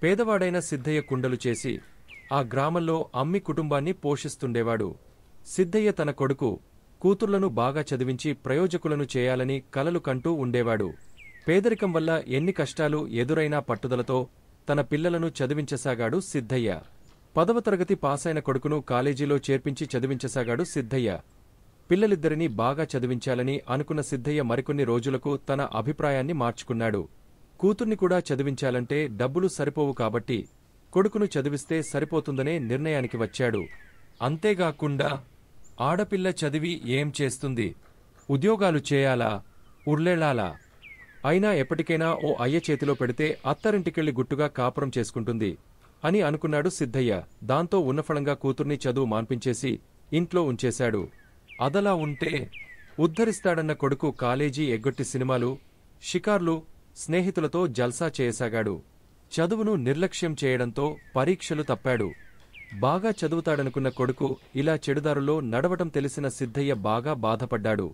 పేదవాడైన సిద్ధయ్య కుండలు చేసి ఆ గ్రామంలో అమ్మి కుటుంబాన్ని పోషిస్తుండేవాడు. సిద్ధయ్య తన కొడుకు, కూతుర్లను బాగా చదివించి ప్రయోజకులను చేయాలని కలలు కంటూ ఉండేవాడు. పేదరికం వల్ల ఎన్ని కష్టాలు ఎదురైనా పట్టుదలతో తన పిల్లలను చదివించసాగాడు సిద్ధయ్య. 10వ తరగతి పాసైన కొడుకును కాలేజీలో చేర్పించి చదివించసాగాడు సిద్ధయ్య. పిల్లలిద్దరినీ బాగా చదివించాలని అనుకున్న సిద్ధయ్య మరికొన్ని రోజులకు తన అభిప్రాయాన్ని మార్చుకున్నాడు. కూతుర్ని కూడా చదివించాలంటే డబ్బులు సరిపోవు కాబట్టి కొడుకును చదివిస్తే సరిపోతుందనే నిర్ణయానికి వచ్చాడు. అంతేగాకుండా ఆడపిల్ల చదివి ఏం చేస్తుంది? ఉద్యోగాలు చేయాలా? ఉర్లేళాలా? అయినా ఎప్పటికైనా ఓ అయ్య చేతిలో పెడితే అత్తారింటికెళ్లి గుట్టుగా కాపురం చేసుకుంటుంది అని అనుకున్నాడు సిద్ధయ్య. దాంతో ఉన్నఫలంగా కూతుర్ని చదువు మాన్పించేసి ఇంట్లో ఉంచేశాడు. అదలా ఉంటే ఉద్ధరిస్తాడన్న కొడుకు కాలేజీ ఎగ్గొట్టి సినిమాలు, షికార్లు, స్నేహితులతో జల్సా చేయసాగాడు. చదువును నిర్లక్ష్యం చేయడంతో పరీక్షలు తప్పాడు. బాగా చదువుతాడనుకున్న కొడుకు ఇలా చెడుదారుల్లో నడవటం తెలిసిన సిద్ధయ్య బాగా బాధపడ్డాడు.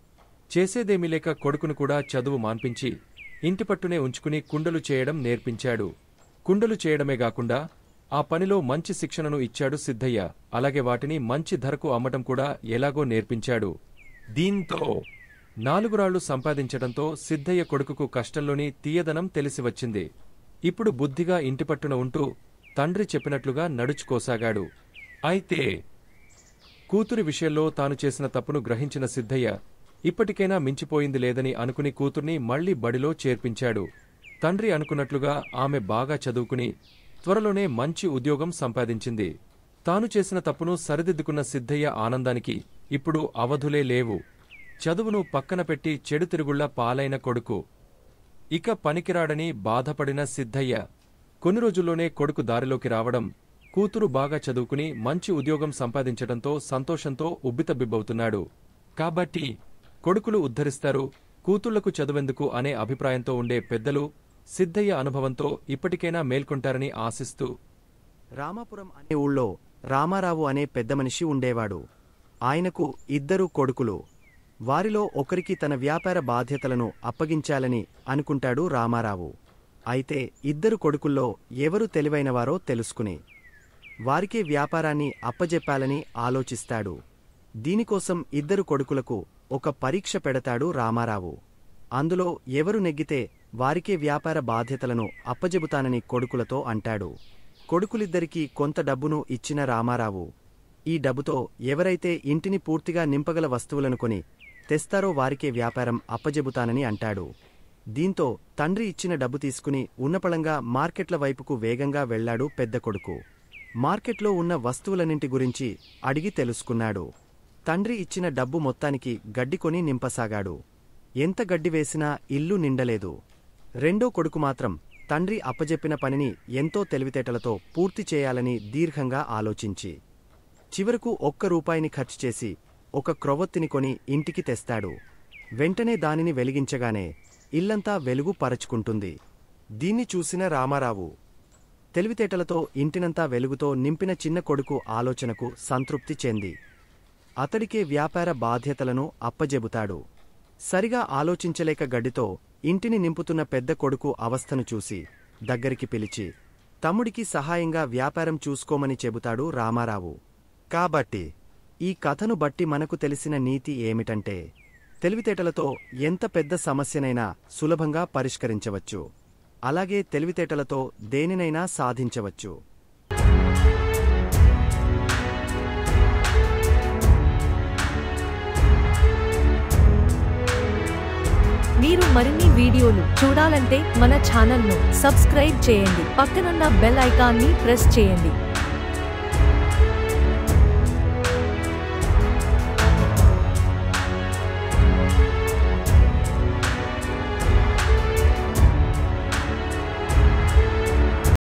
చేసేదేమీ లేక కొడుకును కూడా చదువు మాన్పించి ఇంటిపట్టునే ఉంచుకుని కుండలు చేయడం నేర్పించాడు. కుండలు చేయడమే గాకుండా ఆ పనిలో మంచి శిక్షణను ఇచ్చాడు సిద్ధయ్య. అలాగే వాటిని మంచి ధరకు అమ్మటం కూడా ఎలాగో నేర్పించాడు. దీంతో 4 రాళ్లు సంపాదించడంతో సిద్ధయ్య కొడుకుకు కష్టంలోని తీయదనం తెలిసివచ్చింది. ఇప్పుడు బుద్ధిగా ఇంటిపట్టున ఉంటూ తండ్రి చెప్పినట్లుగా నడుచుకోసాగాడు. అయితే కూతురి విషయంలో తాను చేసిన తప్పును గ్రహించిన సిద్ధయ్య ఇప్పటికైనా మించిపోయింది లేదని అనుకుని కూతుర్ని మళ్లీ బడిలో చేర్పించాడు. తండ్రి అనుకున్నట్లుగా ఆమె బాగా చదువుకుని త్వరలోనే మంచి ఉద్యోగం సంపాదించింది. తాను చేసిన తప్పును సరిదిద్దుకున్న సిద్ధయ్య ఆనందానికి ఇప్పుడు అవధులే లేవు. చదువును పక్కన పెట్టి చెడు తిరుగుళ్ల పాలైన కొడుకు ఇక పనికిరాడని బాధపడిన సిద్ధయ్య కొన్ని రోజుల్లోనే కొడుకు దారిలోకి రావడం, కూతురు బాగా చదువుకుని మంచి ఉద్యోగం సంపాదించడంతో సంతోషంతో ఉబ్బితబ్బిబ్బవుతున్నాడు. కాబట్టి కొడుకులు ఉద్ధరిస్తారు, కూతుళ్లకు చదువెందుకు అనే అభిప్రాయంతో ఉండే పెద్దలు సిద్ధయ్య అనుభవంతో ఇప్పటికైనా మేల్కొంటారని ఆశిస్తూ. రామాపురం అనే ఊళ్ళో రామారావు అనే పెద్ద మనిషి ఉండేవాడు. ఆయనకు 2 కొడుకులు. వారిలో ఒకరికి తన వ్యాపార బాధ్యతలను అప్పగించాలని అనుకుంటాడు రామారావు. అయితే 2 కొడుకుల్లో ఎవరు తెలివైనవారో తెలుసుకుని వారికే వ్యాపారాన్ని అప్పజెప్పాలని ఆలోచిస్తాడు. దీనికోసం 2 కొడుకులకు ఒక పరీక్ష పెడతాడు రామారావు. అందులో ఎవరు నెగ్గితే వారికే వ్యాపార బాధ్యతలను అప్పజెబుతానని కొడుకులతో అంటాడు. కొడుకులిద్దరికీ కొంత డబ్బును ఇచ్చిన రామారావు ఈ డబ్బుతో ఎవరైతే ఇంటిని పూర్తిగా నింపగల వస్తువులను కొని తెస్తారో వారికే వ్యాపారం అప్పజెబుతానని అంటాడు. దీంతో తండ్రి ఇచ్చిన డబ్బు తీసుకుని ఉన్నపళంగా మార్కెట్ల వైపుకు వేగంగా వెళ్లాడు పెద్ద కొడుకు. మార్కెట్లో ఉన్న వస్తువులన్నింటి గురించి అడిగి తెలుసుకున్నాడు. తండ్రి ఇచ్చిన డబ్బు మొత్తానికి గడ్డి కొని నింపసాగాడు. ఎంత గడ్డి వేసినా ఇల్లు నిండలేదు. రెండో కొడుకు మాత్రం తండ్రి అప్పజెప్పిన పనిని ఎంతో తెలివితేటలతో పూర్తి చేయాలని దీర్ఘంగా ఆలోచించి చివరకు 1 రూపాయిని ఖర్చు చేసి ఒక క్రొవ్వొత్తిని కొని ఇంటికి తెస్తాడు. వెంటనే దానిని వెలిగించగానే ఇల్లంతా వెలుగు పరచుకుంటుంది. దీన్ని చూసిన రామారావు తెలివితేటలతో ఇంటినంతా వెలుగుతో నింపిన చిన్న కొడుకు ఆలోచనకు సంతృప్తి చెంది అతడికే వ్యాపార బాధ్యతలను అప్పజెబుతాడు. సరిగా ఆలోచించలేక గడ్డితో ఇంటిని నింపుతున్న పెద్ద కొడుకు అవస్థను చూసి దగ్గరికి పిలిచి తమ్ముడికి సహాయంగా వ్యాపారం చూసుకోమని చెబుతాడు రామారావు. కాబట్టి ఈ కథను బట్టి మనకు తెలిసిన నీతి ఏమిటంటే తెలివితేటలతో ఎంత పెద్ద సమస్యనైనా సులభంగా పరిష్కరించవచ్చు. అలాగే తెలివితేటలతో దేనినైనా సాధించవచ్చు. మీరు మరిన్ని వీడియోలు చూడాలంటే మన ఛానల్ను సబ్స్క్రైబ్ చేయండి. పక్కనున్న బెల్ ఐకాన్ని ప్రెస్ చేయండి.